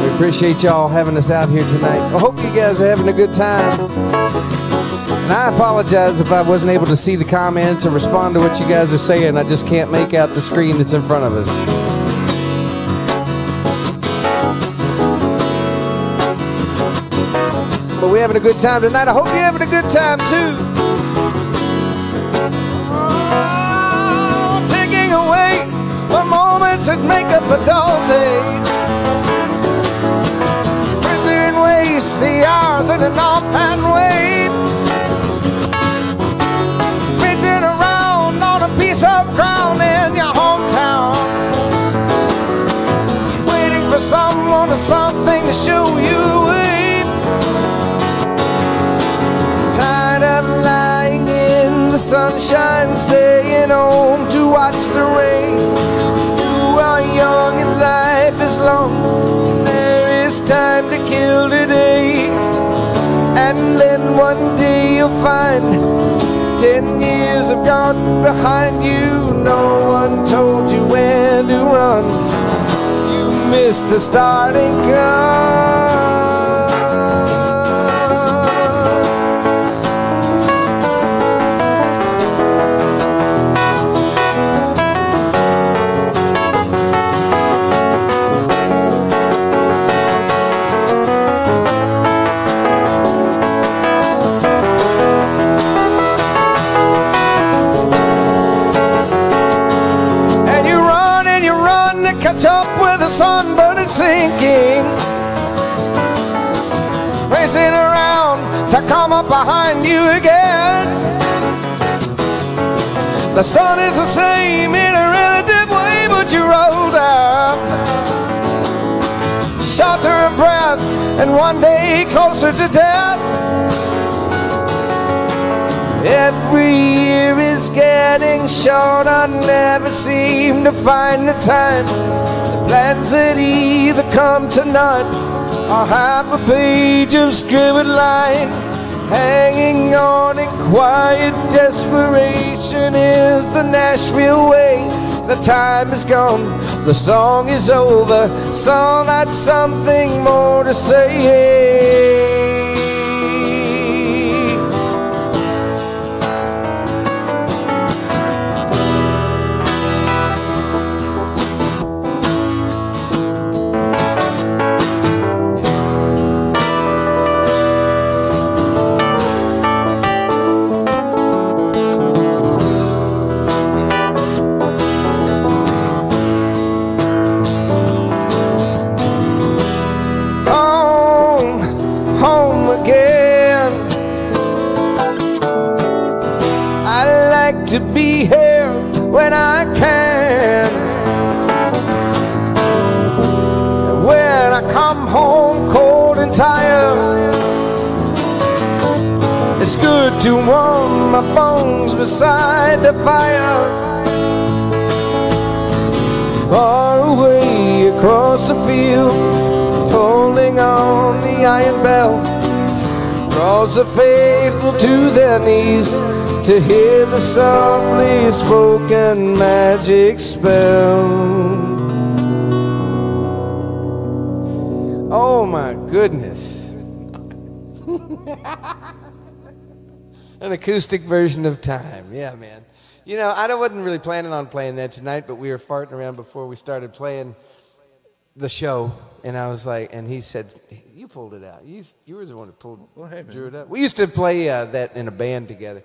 We appreciate y'all having us out here tonight. I hope you guys are having a good time. And I apologize if I wasn't able to see the comments or respond to what you guys are saying. I just can't make out the screen that's in front of us. But we're having a good time tonight. I hope you're having a good time too. Taking away the moments that make up a dull day. Printing waste the hours in an offhand way. Printing around on a piece of ground in your hometown. Waiting for someone or something to show you a way. Tired of lying in the sunshine, staying home to watch the rain. You are young and life is long. There is time to kill today. And then one day you'll find 10 years have gone behind you. No one told you when to run. You missed the starting gun. Catch up with the sun, but it's sinking. Racing around to come up behind you again. The sun is the same in a relative way, but you're older. Shorter of breath, and one day closer to death. Every year is getting shorter, never seem to find the time. The plans that either come to none or half a page of scribbled line. Hanging on in quiet desperation is the Nashville way. The time is gone, the song is over, so not something more to say. To be here when I can. When I come home cold and tired, It's good to warm my bones beside the fire. Far away across the field, tolling on the iron bell, draws the faithful to their knees to hear the softly spoken magic spell. Oh my goodness. An acoustic version of Time. Yeah, man. You know, I wasn't really planning on playing that tonight, but we were farting around before we started playing the show, and I was like, and he said, you pulled it out. You were the one who drew it up. We used to play that in a band together.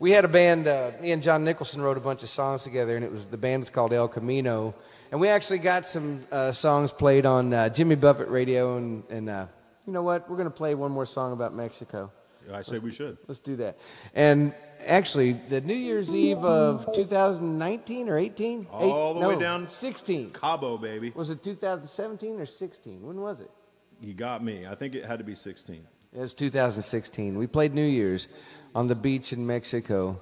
We had a band, me and John Nicholson wrote a bunch of songs together, and the band was called El Camino, and we actually got some songs played on Jimmy Buffett radio, and you know what? We're going to play one more song about Mexico. I say we should. Let's do that. And actually, the New Year's Eve of 2019 or 18? All the way down. 16. Cabo, baby. Was it 2017 or 16? When was it? You got me. I think it had to be 16. It was 2016. We played New Year's on the beach in Mexico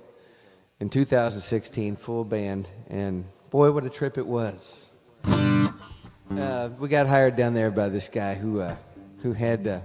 in 2016, full band. And boy, what a trip it was. We got hired down there by this guy who had a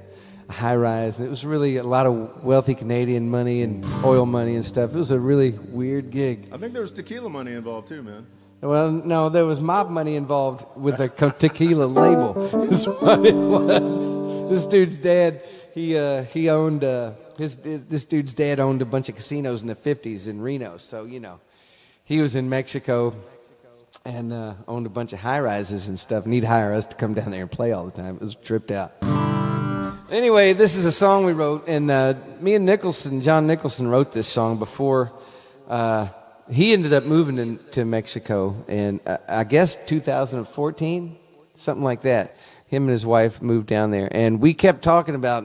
high-rise. It was really a lot of wealthy Canadian money and oil money and stuff. It was a really weird gig. I think there was tequila money involved too, man. Well, no, there was mob money involved with a tequila label. Is what it was. This dude's dad, he owned this dude's dad owned a bunch of casinos in the 50s in Reno. So you know, he was in Mexico and owned a bunch of high-rises and stuff. And he'd hire us to come down there and play all the time. It was tripped out. Anyway, this is a song we wrote, and me and John Nicholson wrote this song before he ended up moving into Mexico, and I guess 2014, something like that. Him and his wife moved down there, and we kept talking about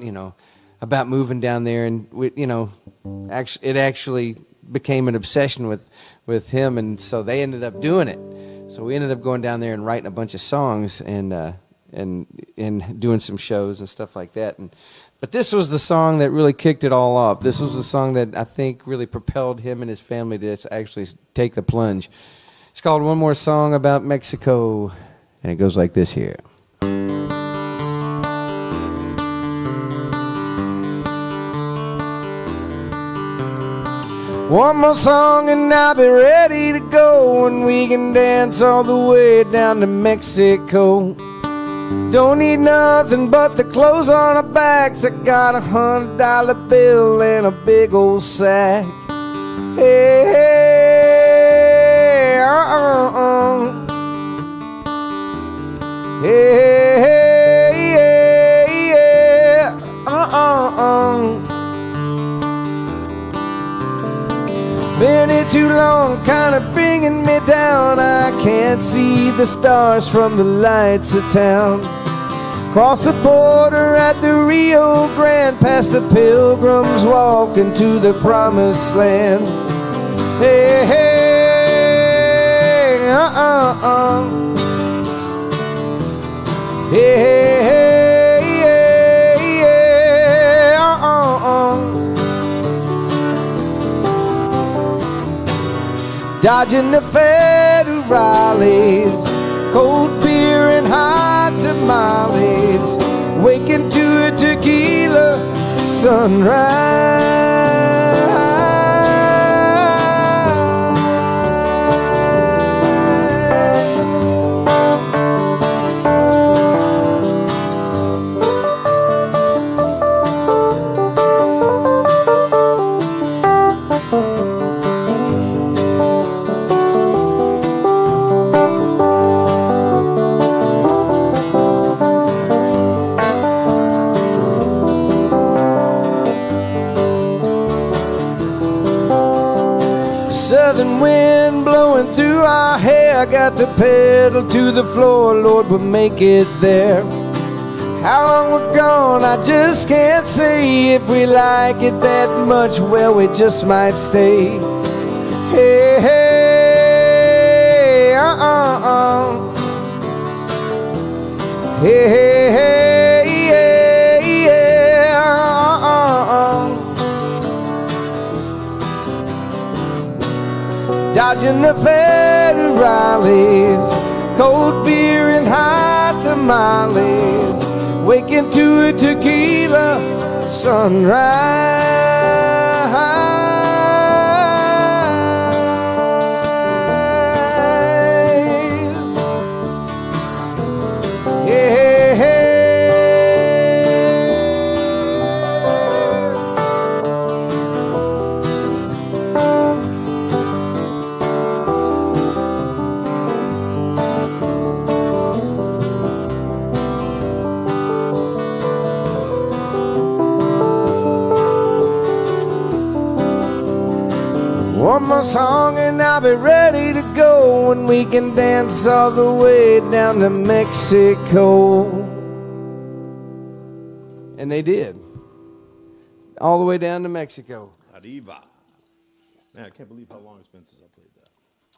moving down there, and it actually became an obsession with him, and so they ended up doing it. So we ended up going down there and writing a bunch of songs, and doing some shows and stuff like that. But this was the song that really kicked it all off. This was the song that I think really propelled him and his family to actually take the plunge. It's called One More Song About Mexico, and it goes like this here. One more song and I'll be ready to go, and we can dance all the way down to Mexico. Don't need nothing but the clothes on our backs. I got $100 bill and a big old sack. Hey, hey, hey, hey, yeah, Been here too long, kinda bringing me down. I can't see the stars from the lights of town. Cross the border at the Rio Grande, past the pilgrims walking to the promised land. Hey, hey, Hey, hey, hey, yeah, Dodging the federales, cold beer and hot tamales, waking to a tequila sunrise. Southern wind blowing through our hair, got the pedal to the floor, Lord, we'll make it there. How long we're gone, I just can't say. If we like it that much, well, we just might stay. Hey, hey, Hey, hey, hey, yeah, dodging the federales, cold beer and hot tamales, waking to a tequila sunrise. One more song and I'll be ready to go, and we can dance all the way down to Mexico. And they did. All the way down to Mexico. Arriba. Man, I can't believe how long it's been since I played that.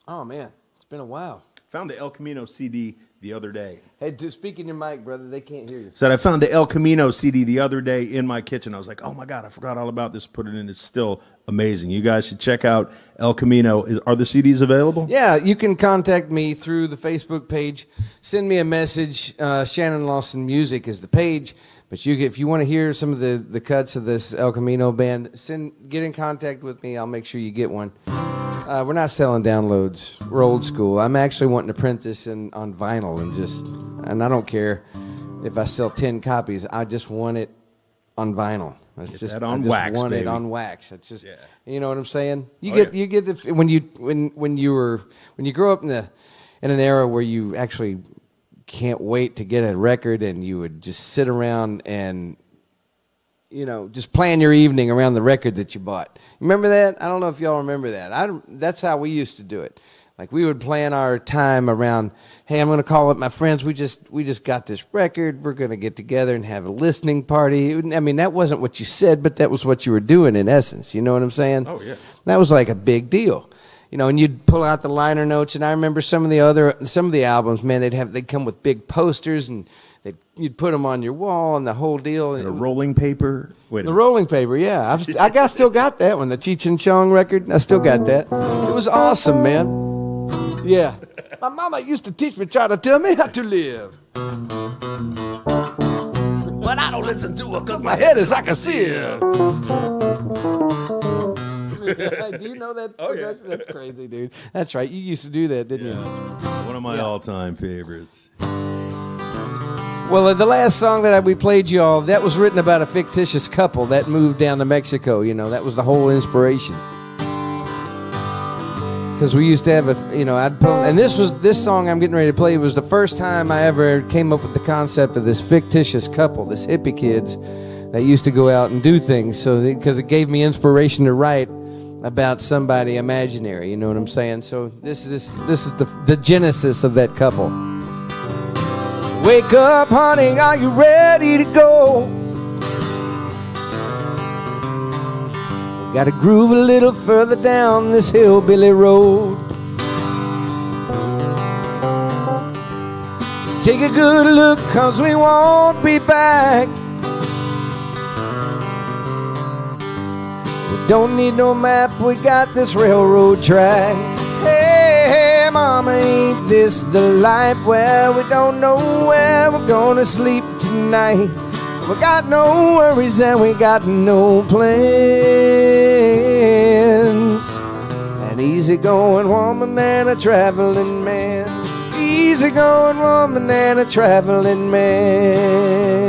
Oh, man. It's been a while. Found the El Camino CD the other day. Hey, dude, speak in your mic, brother. They can't hear you. Said I found the El Camino CD the other day in my kitchen. I was like, oh my God, I forgot all about this. Put it in. It's still amazing. You guys should check out El Camino. Are the CDs available? Yeah, you can contact me through the Facebook page. Send me a message. Shannon Lawson Music is the page. But if you want to hear some of the cuts of this El Camino band, get in contact with me. I'll make sure you get one. We're not selling downloads. We're old school. I'm actually wanting to print this on vinyl and I don't care if I sell 10 copies. I just want it on vinyl. Get that on wax, want baby. it on wax. It's just, yeah. You know what I'm saying? You Oh, get the when you grow up in an era where you actually can't wait to get a record, and you would just sit around and just plan your evening around the record that you bought. Remember that? I don't know if y'all remember that. That's how we used to do it. Like, we would plan our time around, hey, I'm going to call up my friends. We just got this record. We're going to get together and have a listening party. I mean, that wasn't what you said, but that was what you were doing in essence. You know what I'm saying? Oh, yeah. That was like a big deal. And you'd pull out the liner notes, and I remember some of the albums, man, they'd come with big posters, and you'd put them on your wall and the whole deal. And a rolling paper. The rolling paper, yeah. I still got that one, the Cheech and Chong record. I still got that. It was awesome, man. Yeah. My mama used to teach me, try to tell me how to live. But I don't listen to her because My head is like a sieve. Do you know that? Oh, yeah. That's crazy, dude. That's right. You used to do that, didn't you? One of my all-time favorites. Well, the last song that we played y'all, that was written about a fictitious couple that moved down to Mexico. That was the whole inspiration. Because we used to have and this song I'm getting ready to play was the first time I ever came up with the concept of this fictitious couple, this hippie kids that used to go out and do things. Because it gave me inspiration to write about somebody imaginary. You know what I'm saying? So this is the genesis of that couple. Wake up, honey, are you ready to go? Gotta groove a little further down this hillbilly road. Take a good look, 'cause we won't be back. We don't need no map, we got this railroad track. Hey, mama, ain't this the life? Well, we don't know where we're gonna sleep tonight. We got no worries and we got no plans. An easy-going woman and a traveling man. Easy-going woman and a traveling man.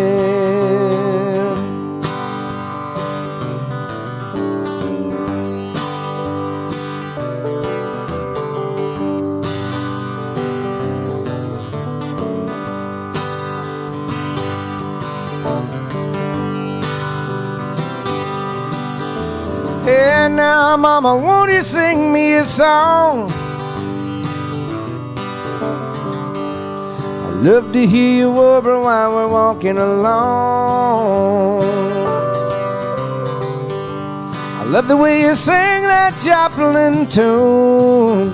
Hey, now, mama, won't you sing me a song? I love to hear you warbling while we're walking along. I love the way you sing that Joplin tune.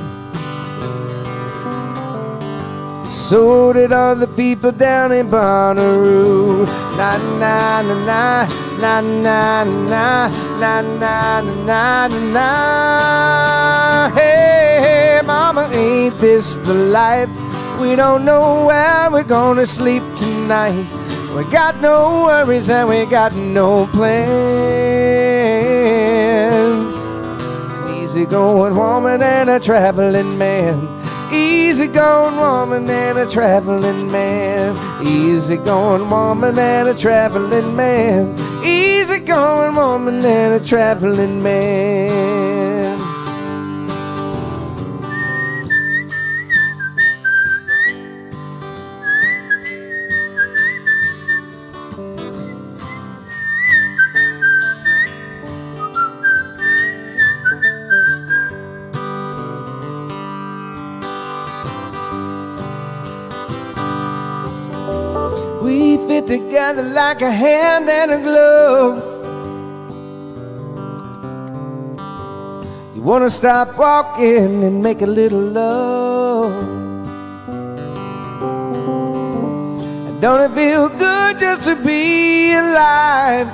So did all the people down in Bonnaroo. Na na na na na na na na na na na na. Hey, hey. Hey, mama, ain't this the life? We don't know where we're gonna sleep tonight. We got no worries and we got no plans. Easy going woman and a traveling man. Easy going woman and a traveling man. Easy going woman and a traveling man. Easy going woman and a traveling man. We fit together like a hand and a glove. You wanna stop walking and make a little love. And don't it feel good just to be alive?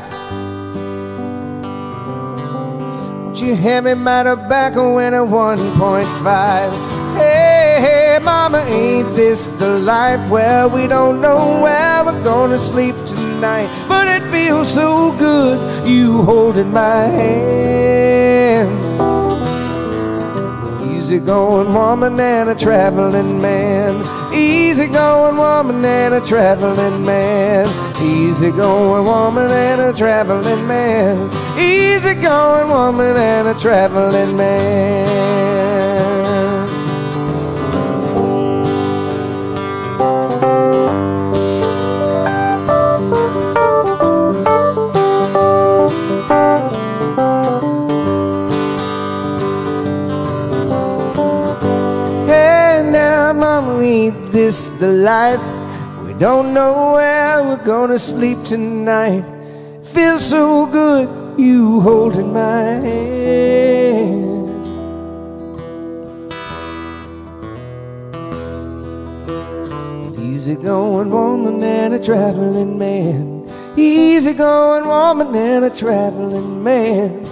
Won't you hand me my tobacco and a 1.5? Hey, mama, ain't this the life? Well, we don't know where we're gonna sleep tonight, but it feels so good, you holding my hand. Easy going woman and a traveling man. Easy going woman and a traveling man. Easy going woman and a traveling man. Easy going woman and a traveling man. Ain't this the life? We don't know where we're gonna sleep tonight. Feels so good, you holding my hand. Easy going woman and a traveling man. Easy going woman and a traveling man.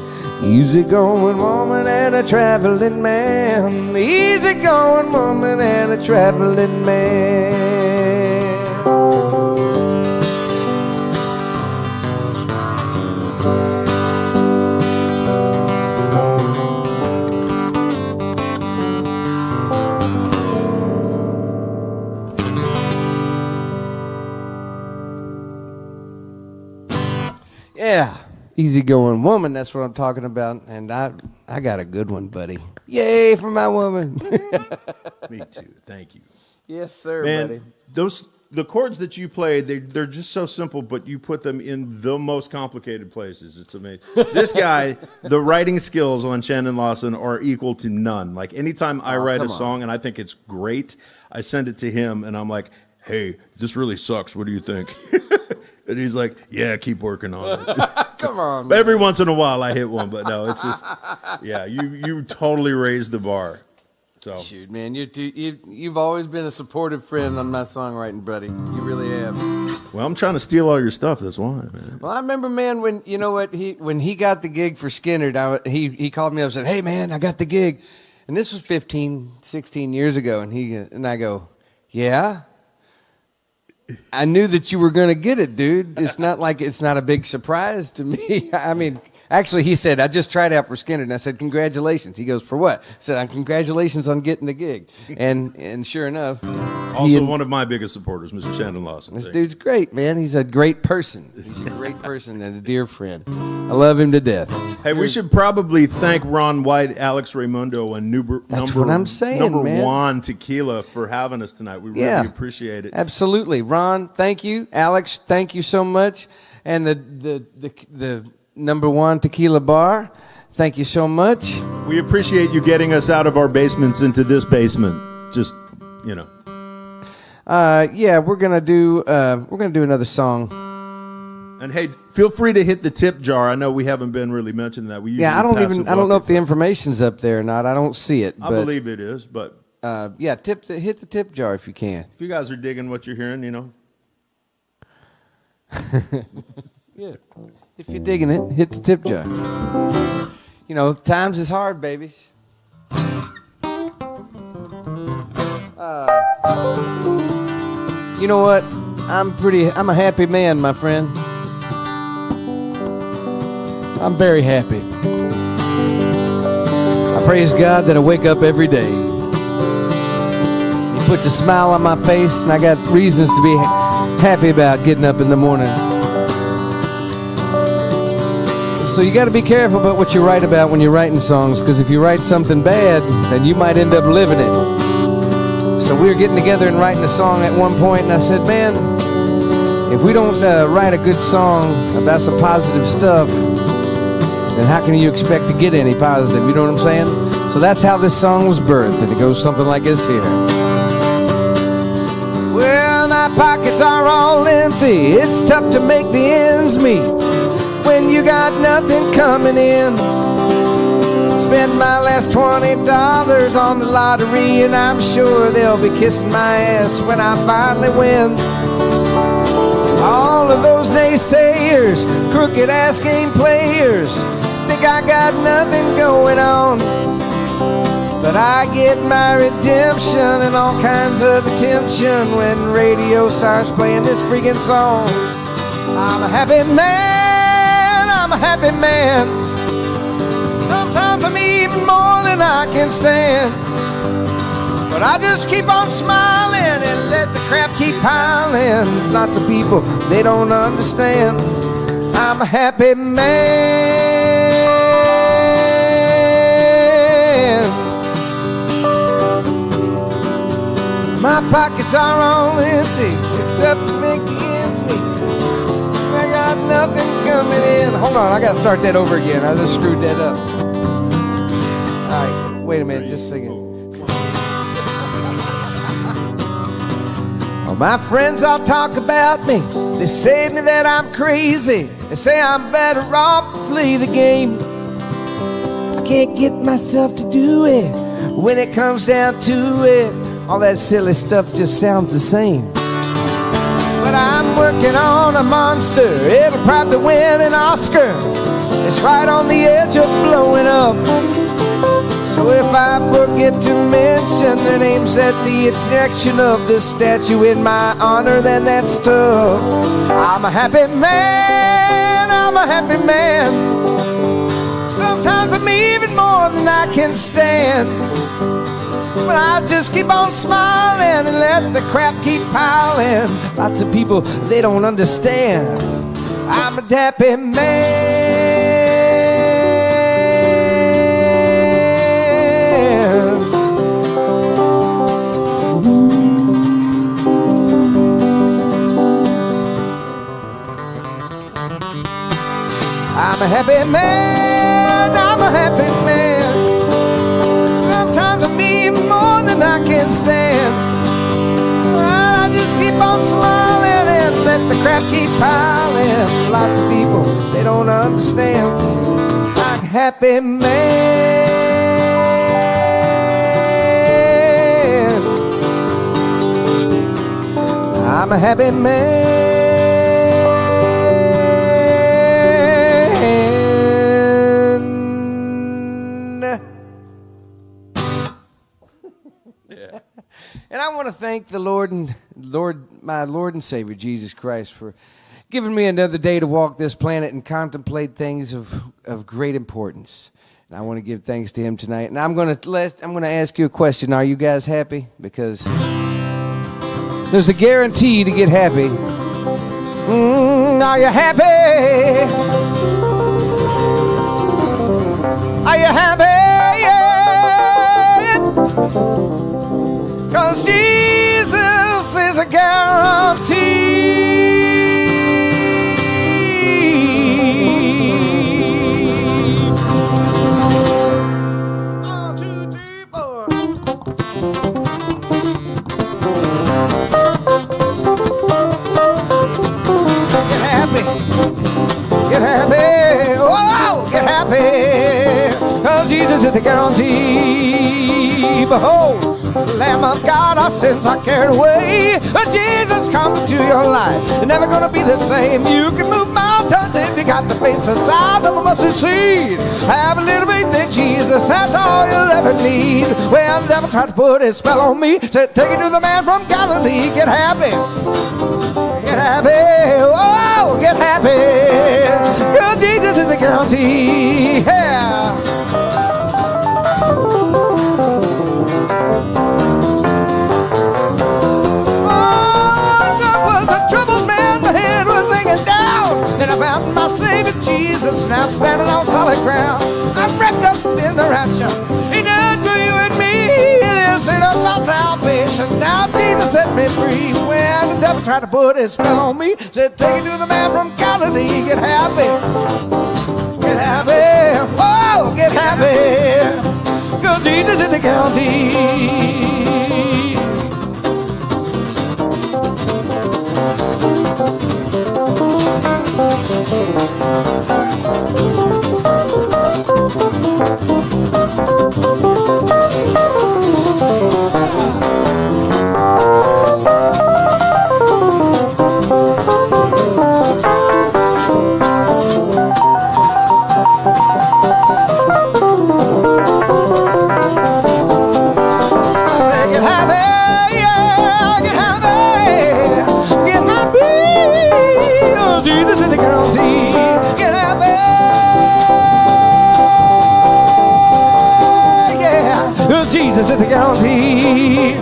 Easy going woman and a traveling man. Easy going woman and a traveling man. Yeah. Easygoing woman, that's what I'm talking about. And I got a good one, buddy. Yay for my woman. Me too. Thank you. Yes, sir, Man, buddy. the chords that you play, they're just so simple, but you put them in the most complicated places. It's amazing. This guy, the writing skills on Shannon Lawson are equal to none. Like anytime I write a song and I think it's great, I send it to him and I'm like, hey, this really sucks. What do you think? And he's like, yeah, keep working on it. Come on, man. Every once in a while I hit one, but no, it's just, yeah, you totally raised the bar. So Shoot, man, you've always been a supportive friend on my songwriting, buddy. You really have. well, I'm trying to steal all your stuff. That's why, man. Well, I remember, man, when you know what when he got the gig for Skinner, he called me up and said, "Hey, man, I got the gig," and this was 15, 16 years ago, and I go, "Yeah." I knew that you were going to get it, dude. It's not like it's not a big surprise to me. I mean, actually, he said, I just tried out for Skinner. And I said, congratulations. He goes, for what? I said, congratulations on getting the gig. And sure enough. Also, one of my biggest supporters, Mr. Shannon Lawson. This dude's great, man. He's a great person. He's a great person and a dear friend. I love him to death. Hey, we should probably thank Ron White, Alex Reymundo, and number man. JUAN Tequila for having us tonight. We really appreciate it. Absolutely. Ron, thank you. Alex, thank you so much. And the number JUAN Tequila bar, thank you so much. We appreciate you getting us out of our basements into this basement. Just, you know. Yeah, we're gonna do another song. And hey, feel free to hit the tip jar. I know we haven't been really mentioning that. I don't know if the information's up there or not. I don't see it. I believe it is, but hit the tip jar if you can. If you guys are digging what you're hearing, you know. Yeah. If you're digging it, hit the tip jar. You know, times is hard, babies. You know what? I'm a happy man, my friend. I'm very happy. I praise God that I wake up every day. He puts a smile on my face, and I got reasons to be happy about getting up in the morning. So you got to be careful about what you write about when you're writing songs, because if you write something bad, then you might end up living it. So we were getting together and writing a song at one point, and I said, man, if we don't write a good song about some positive stuff, then how can you expect to get any positive? You know what I'm saying? So that's how this song was birthed, and it goes something like this here. Well, my pockets are all empty. It's tough to make the ends meet when you got nothing coming in. Spent my last $20 on the lottery, and I'm sure they'll be kissing my ass when I finally win. All of those naysayers, crooked ass game players, think I got nothing going on. But I get my redemption and all kinds of attention when radio starts playing this freaking song. I'm a happy man, I'm a happy man. Sometimes I'm even more than I can stand. But I just keep on smiling and let the crap keep piling. There's lots of people, they don't understand. I'm a happy man. My pockets are all empty, except to make the ends meet. I got nothing coming in. Hold on, I gotta start that over again. I just screwed that up. All right, wait a minute, just a second. Oh, my friends all talk about me. They say to me that I'm crazy. They say I'm better off to play the game. I can't get myself to do it. When it comes down to it, all that silly stuff just sounds the same. But I'm working on a monster. It'll probably win an Oscar. It's right on the edge of blowing up. So if I forget to mention their names at the erection of this statue in my honor, then that's tough. I'm a happy man, I'm a happy man. Sometimes I'm even more than I can stand. But I just keep on smiling and let the crap keep piling. Lots of people, they don't understand. I'm a happy man. I'm a happy man, I'm a happy man. Sometimes I'm even more than I can stand. Well, I just keep on smiling and let the crap keep piling. Lots of people, they don't understand. I'm a happy man. I'm a happy man. And I want to thank the my Lord and Savior, Jesus Christ, for giving me another day to walk this planet and contemplate things of great importance. And I want to give thanks to Him tonight. And I'm going to ask you a question. Are you guys happy? Because there's a guarantee to get happy. Are you happy? Are you happy? Yeah. 'Cause Jesus is a guarantee. Get happy. Get happy. Oh, get happy. 'Cause Jesus is a guarantee. Behold, Lamb of God, our sins are carried away. Jesus comes into your life. You're never gonna be the same. You can move mountains if you got got the face the size of a mustard seed. Have a little faith in Jesus, that's all you'll ever need. Well, the devil tried to put his spell on me. Said, take it to the man from Galilee. Get happy. Get happy. Oh, get happy. Good Jesus is the guarantee. Yeah. I found my Savior Jesus, now I'm standing on solid ground. I'm wrapped up in the rapture. He done for you and me. This ain't about salvation. Now Jesus set me free. When the devil tried to put his spell on me, said, take it to the man from Galilee. Get happy. Get happy. Oh, get happy. 'Cause Jesus is the guarantee. Jesus is the guarantee.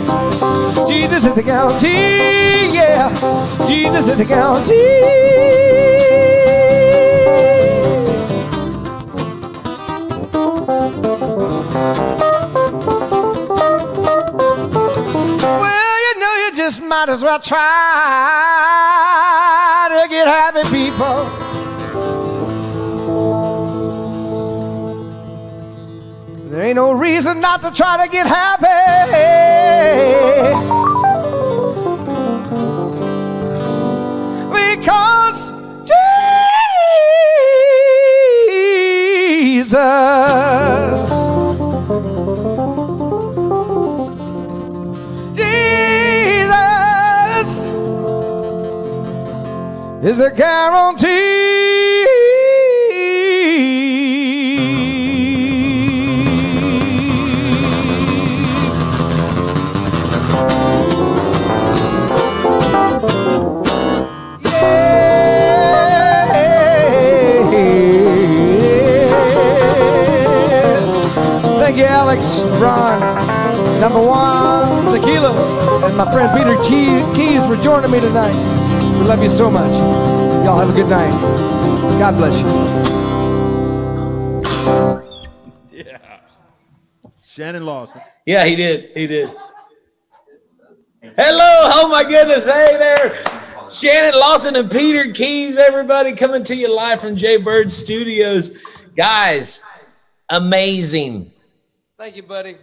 Jesus is the guarantee. Yeah. Jesus is the guarantee. Well, you know you just might as well try to get happy, people. There ain't no reason not to try to get happy. Because Jesus is a guarantee. Thank you, Alex, Ron, number one, Tequila, and my friend Peter Keys for joining me tonight. We love you so much. Y'all have a good night. God bless you. Yeah. Shannon Lawson. Yeah, he did. He did. Hello. Oh, my goodness. Hey there. Shannon Lawson and Peter Keys, everybody, coming to you live from Jay Bird Studios. Guys, amazing. Thank you, buddy.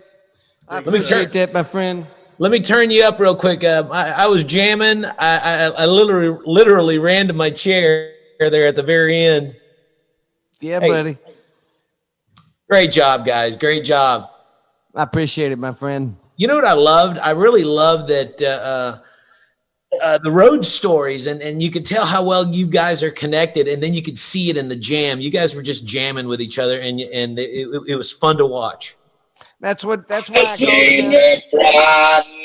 I appreciate that, my friend. Let me turn you up real quick. I was jamming. I literally ran to my chair there at the very end. Yeah, hey, buddy. Great job, guys. Great job. I appreciate it, my friend. You know what I loved? I really loved that the road stories, and you could tell how well you guys are connected, and then you could see it in the jam. You guys were just jamming with each other, and it was fun to watch. That's what I go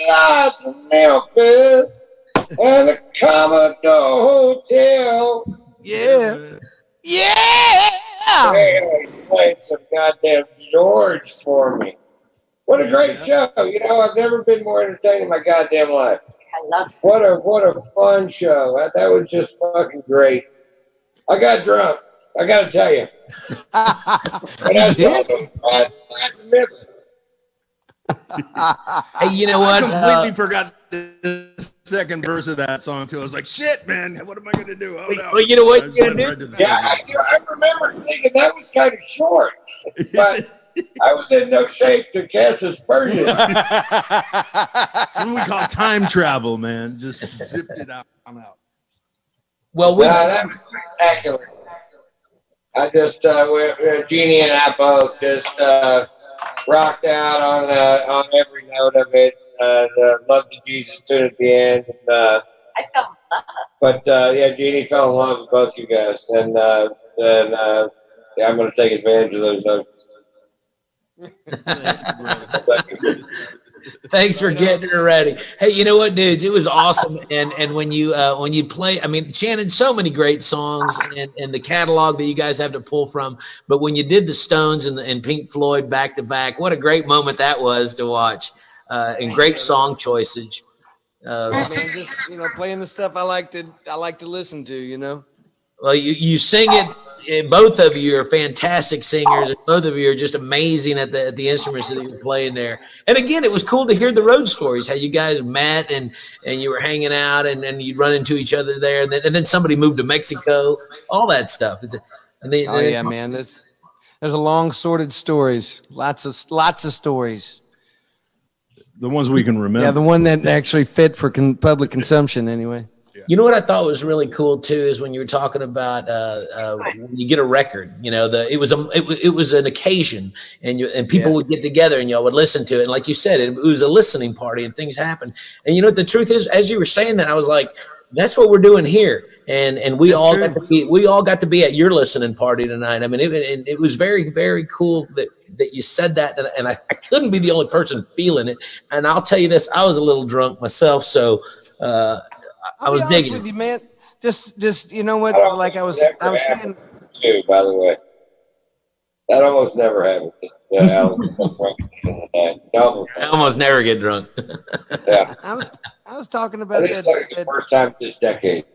lots of Memphis and the Commodore Hotel. Yeah. Yeah. Hey, you played some goddamn George for me. What a great show. You know, I've never been more entertained in my goddamn life. I love it. What a fun show. That was just fucking great. I got drunk. I got to tell you. And I saw them right in Memphis. Hey, you know what? I completely forgot the second verse of that song too. I was like, "Shit, man, what am I gonna do?" Oh no! Well, you know what you're gonna do? Yeah, I remember thinking that was kind of short, but I was in no shape to cast aspersions. Something we call time travel, man. Just zipped it out. I'm out. Well, that was spectacular. I just Jeannie and I both just rocked out on every note of it. Loved the Jesus tune at the end. I fell in love. But yeah, Jeannie fell in love with both you guys, and then yeah, I'm going to take advantage of those notes. Thanks for getting her ready. Hey, you know what, dudes? It was awesome. And when you play, I mean, Shannon, so many great songs and the catalog that you guys have to pull from. But when you did the Stones and Pink Floyd back to back, what a great moment that was to watch. And great song choices. Man, just playing the stuff I like to listen to. Well, you sing it. Both of you are fantastic singers, and both of you are just amazing at the instruments that you're playing there. And again, it was cool to hear the road stories, how you guys met and you were hanging out, and then you'd run into each other there, and then somebody moved to Mexico, all that stuff. Yeah, man, there's a long sordid stories, lots of stories. The ones we can remember. Yeah, the one that actually fit for public consumption, anyway. You know what I thought was really cool too is when you were talking about when you get a record. It was an occasion, and people would get together and y'all would listen to it. And like you said, it was a listening party and things happened. And the truth is, as you were saying that, I was like, that's what we're doing here. And we all got to be at your listening party tonight. I mean, it was very, very cool that you said that, and I couldn't be the only person feeling it. And I'll tell you this, I was a little drunk myself, so. I was digging with you, man. Just you know what? Like I was saying. Too, by the way, that almost never happens. I almost never get drunk. Yeah, I was talking about that. Like the first time this decade.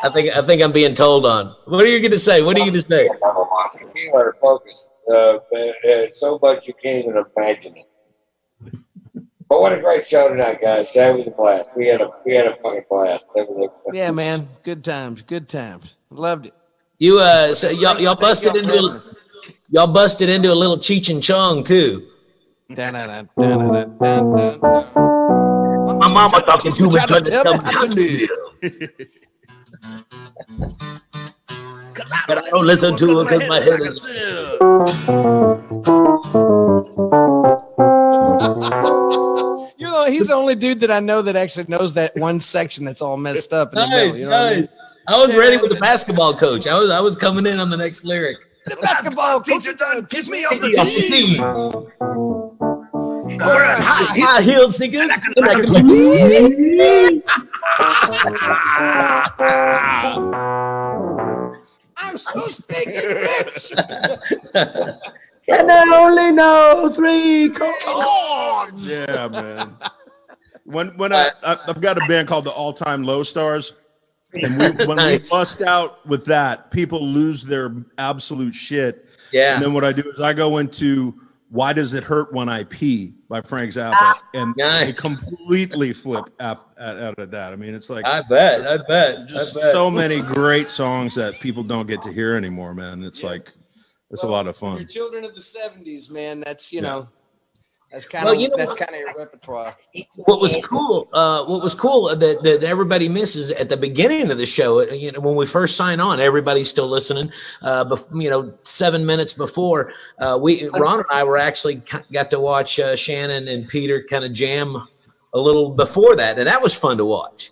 I think I'm being told on. What are you going to say? What are you going to say? You are focused. So much you can't even imagine it. But what a great show tonight, guys! That was a blast. We had a fucking blast. Yeah, man. Good times. Loved it. You so y'all busted into a little Cheech and Chong too. My mama talking too much. But I don't listen to it because my head is. He's the only dude that I know that actually knows that one section that's all messed up. In the middle, you know what I mean? I was ready with the basketball coach. I was coming in on the next lyric. The basketball teacher done kicked me off the team. High heel sneakers. I'm so stinking rich. And I only know 3 chords. Yeah, man. When I've got a band called the All Time Low Stars, and when we bust out with that, people lose their absolute shit. Yeah. And then what I do is I go into "Why Does It Hurt When I Pee" by Frank Zappa, and they completely flip out of that. I mean, it's like I bet. So many great songs that people don't get to hear anymore, man. It's like. It's a lot of fun. You're children of the 70s, man. That's that's kind of your repertoire. What was cool that everybody misses at the beginning of the show. When we first sign on, everybody's still listening. 7 minutes before Ron and I were actually got to watch Shannon and Peter kind of jam a little before that, and that was fun to watch.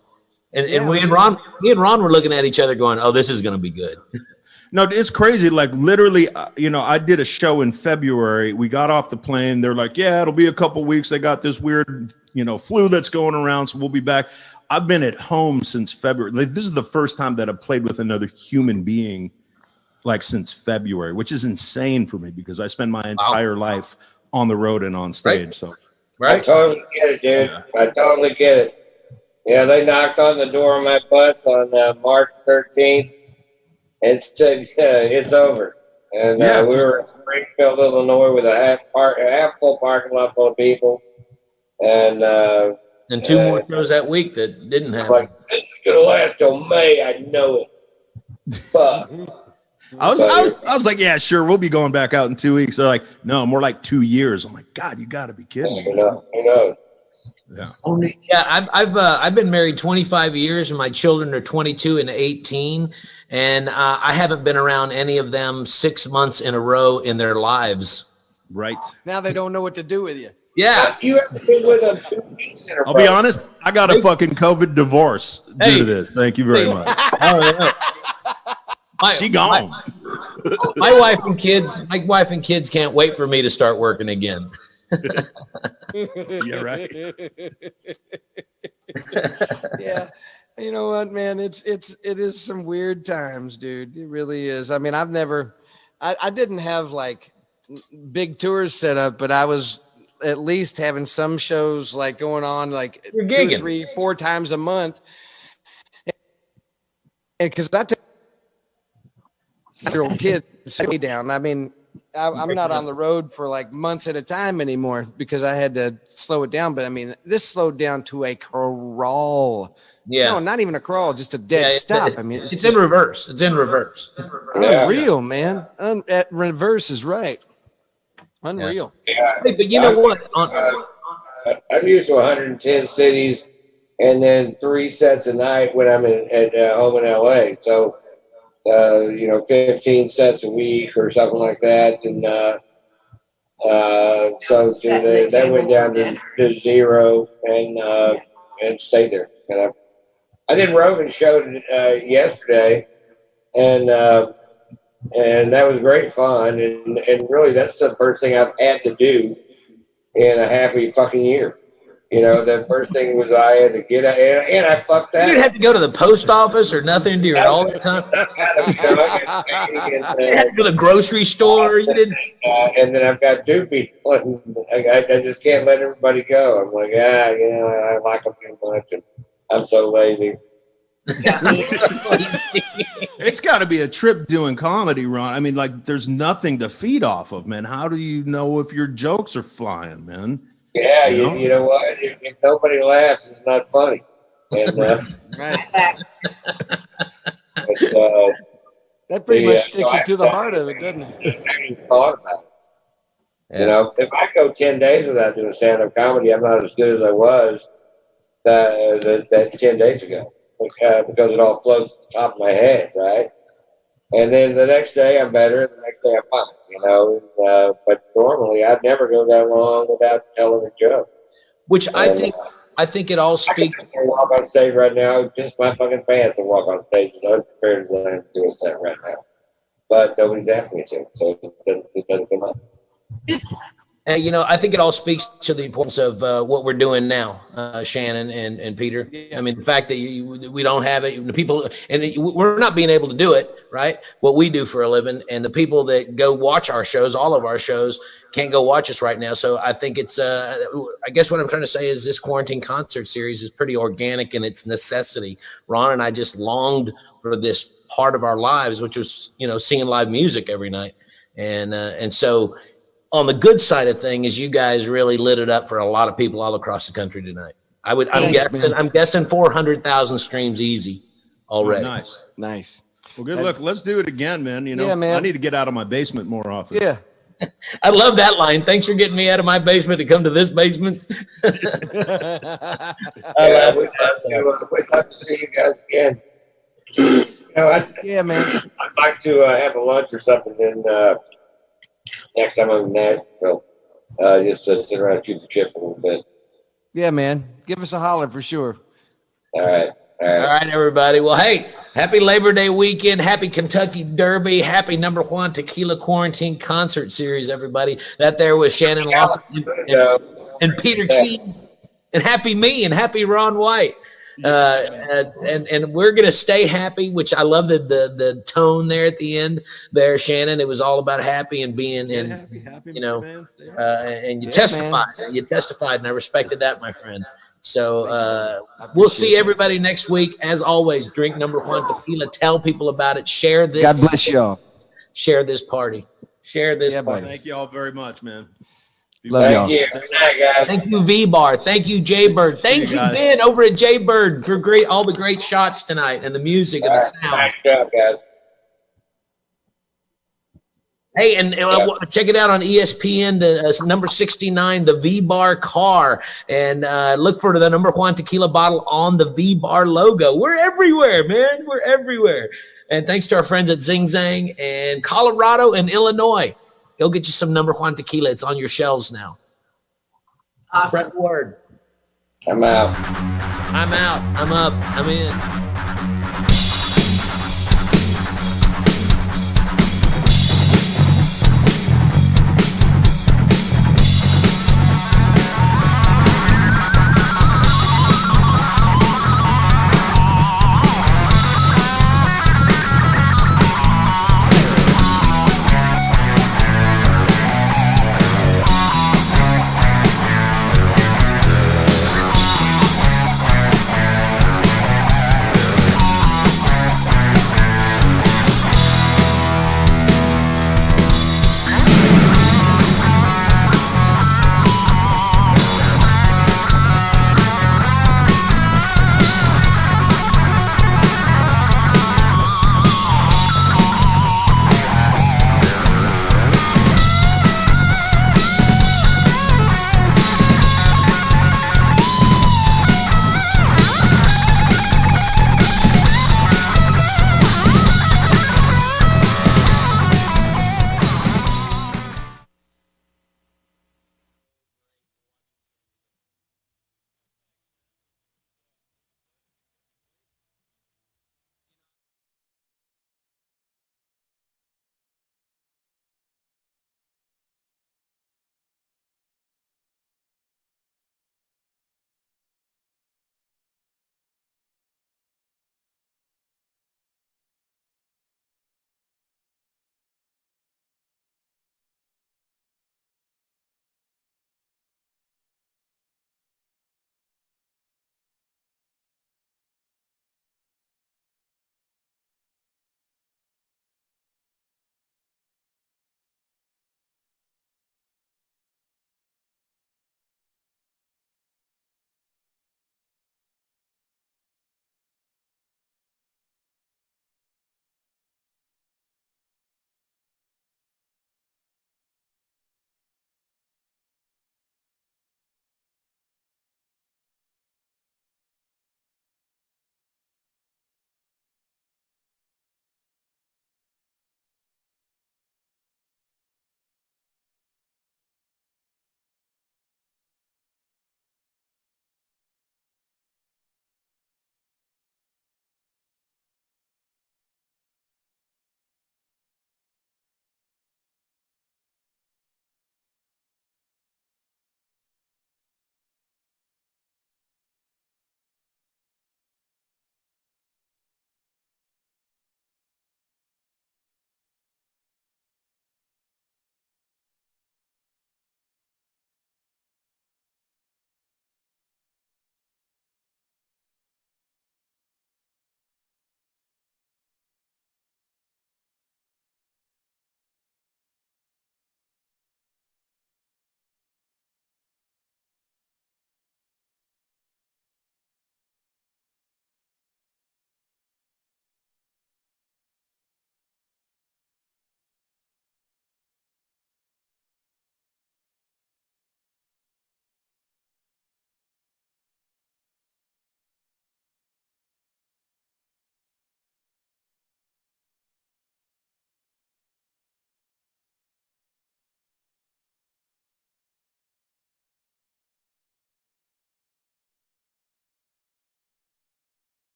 And me and Ron were looking at each other, going, "Oh, this is going to be good." No, it's crazy. Like literally, I did a show in February. We got off the plane. They're like, yeah, it'll be a couple weeks. They got this weird, flu that's going around. So we'll be back. I've been at home since February. Like, this is the first time that I've played with another human being like since February, which is insane for me because I spend my entire life on the road and on stage. Right. So, I totally get it, dude. Yeah. I totally get it. Yeah, they knocked on the door of my bus on March 13th. And said, it's over. And we were in Springfield, Illinois with a half full parking lot full of people. And 2 more shows that week that didn't happen. Like, this is going to last till May. I know it. Fuck. I was like, yeah, sure. We'll be going back out in 2 weeks. They're like, no, more like 2 years. I'm like, God, you got to be kidding me. Who knows? Yeah. I've been married 25 years, and my children are 22 and 18, and I haven't been around any of them 6 months in a row in their lives. Right. Now they don't know what to do with you. Yeah. You have been with them 2 weeks in a row. I'll be honest, I got a fucking COVID divorce due to this. Thank you very much. She gone. My wife and kids can't wait for me to start working again. Yeah, right. Yeah. You know what, man? It is some weird times, dude. It really is. I mean, I didn't have like big tours set up, but I was at least having some shows like going on like 2, 3, 4 times a month. And because I take your kids way down. I mean, I'm not on the road for like months at a time anymore because I had to slow it down. But I mean, this slowed down to a crawl. Yeah. No, not even a crawl, just a dead stop. I mean, it's in reverse. It's in reverse. Unreal, man. At reverse is right. Unreal. Yeah. Hey, but you know what? I'm used to 110 cities and then 3 sets a night when I'm at home in LA. So, 15 sets a week or something like that. And so that went down to 0 and stayed there. And I did Rogan's show yesterday, and that was great fun. And really, that's the first thing I've had to do in a half a fucking year. The first thing was I had to get out, and I fucked that. You didn't have to go to the post office or nothing during all the time. You had to go to the grocery store. You didn't. And then I've got 2 people, and I just can't let everybody go. I'm like, I like them too much, and I'm so lazy. It's got to be a trip doing comedy, Ron. I mean, like, there's nothing to feed off of, man. How do you know if your jokes are flying, man? Yeah, you know what? If nobody laughs, it's not funny. And Right. That pretty much sticks it to the heart of it, doesn't it? I haven't even thought about it. If I go 10 days without doing stand-up comedy, I'm not as good as I was that 10 days ago because it all floats to the top of my head, right? And then the next day I'm better, and the next day I'm fine, but normally I'd never go that long without telling a joke. Which I think it all speaks. I can walk on stage right now, just my fucking pants to walk on stage. I'm prepared to do a set right now. But nobody's asked me to, so it doesn't come up. And, I think it all speaks to the importance of what we're doing now, Shannon and Peter. I mean, the fact that we don't have it, the people, and we're not being able to do it, right? What we do for a living, and the people that go watch our shows, all of our shows, can't go watch us right now. So I think it's, I guess what I'm trying to say is this quarantine concert series is pretty organic in its necessity. Ron and I just longed for this part of our lives, which was, seeing live music every night. And so, on the good side of thing is you guys really lit it up for a lot of people all across the country tonight. I'm guessing 400,000 streams easy already. Oh, Nice. Well, good luck. Let's do it again, man. Man. I need to get out of my basement more often. Yeah. I love that line. Thanks for getting me out of my basement to come to this basement. We'd love to see you guys again. Man. I'd like to have a lunch or something then next time I'm in Nashville. Just to sit around and shoot the shit for a little bit. Yeah, man. Give us a holler for sure. All right. All right, everybody. Well, hey, happy Labor Day weekend. Happy Kentucky Derby. Happy number JUAN Tequila Quarantine Concert Series, everybody. That there was Shannon Lawson and Peter Keys. And happy me and happy Ron White. And we're going to stay happy, which I love the tone there at the end there, Shannon. It was all about happy and being and happy, and you testified. You testified, and I respected that, my friend. So we'll see everybody next week. As always, drink number JUAN Tequila. Tell people about it. Share this. God bless y'all. Share this party. Share this party. Thank you all very much, man. Love y'all. Thank you. Good night, guys. Thank you, VBar. Thank you, Jaybird. Thank you, Ben, over at Jaybird, for all the great shots tonight and the music and the sound. Nice job, guys. Hey, and check it out on ESPN, the number 69, the VBar car, and look for the number JUAN Tequila bottle on the VBar logo. We're everywhere, man. We're everywhere. And thanks to our friends at Zing Zang and Colorado and Illinois. Go get you some number JUAN Tequila. It's on your shelves now. Spread the word. I'm out. I'm out. I'm up. I'm in.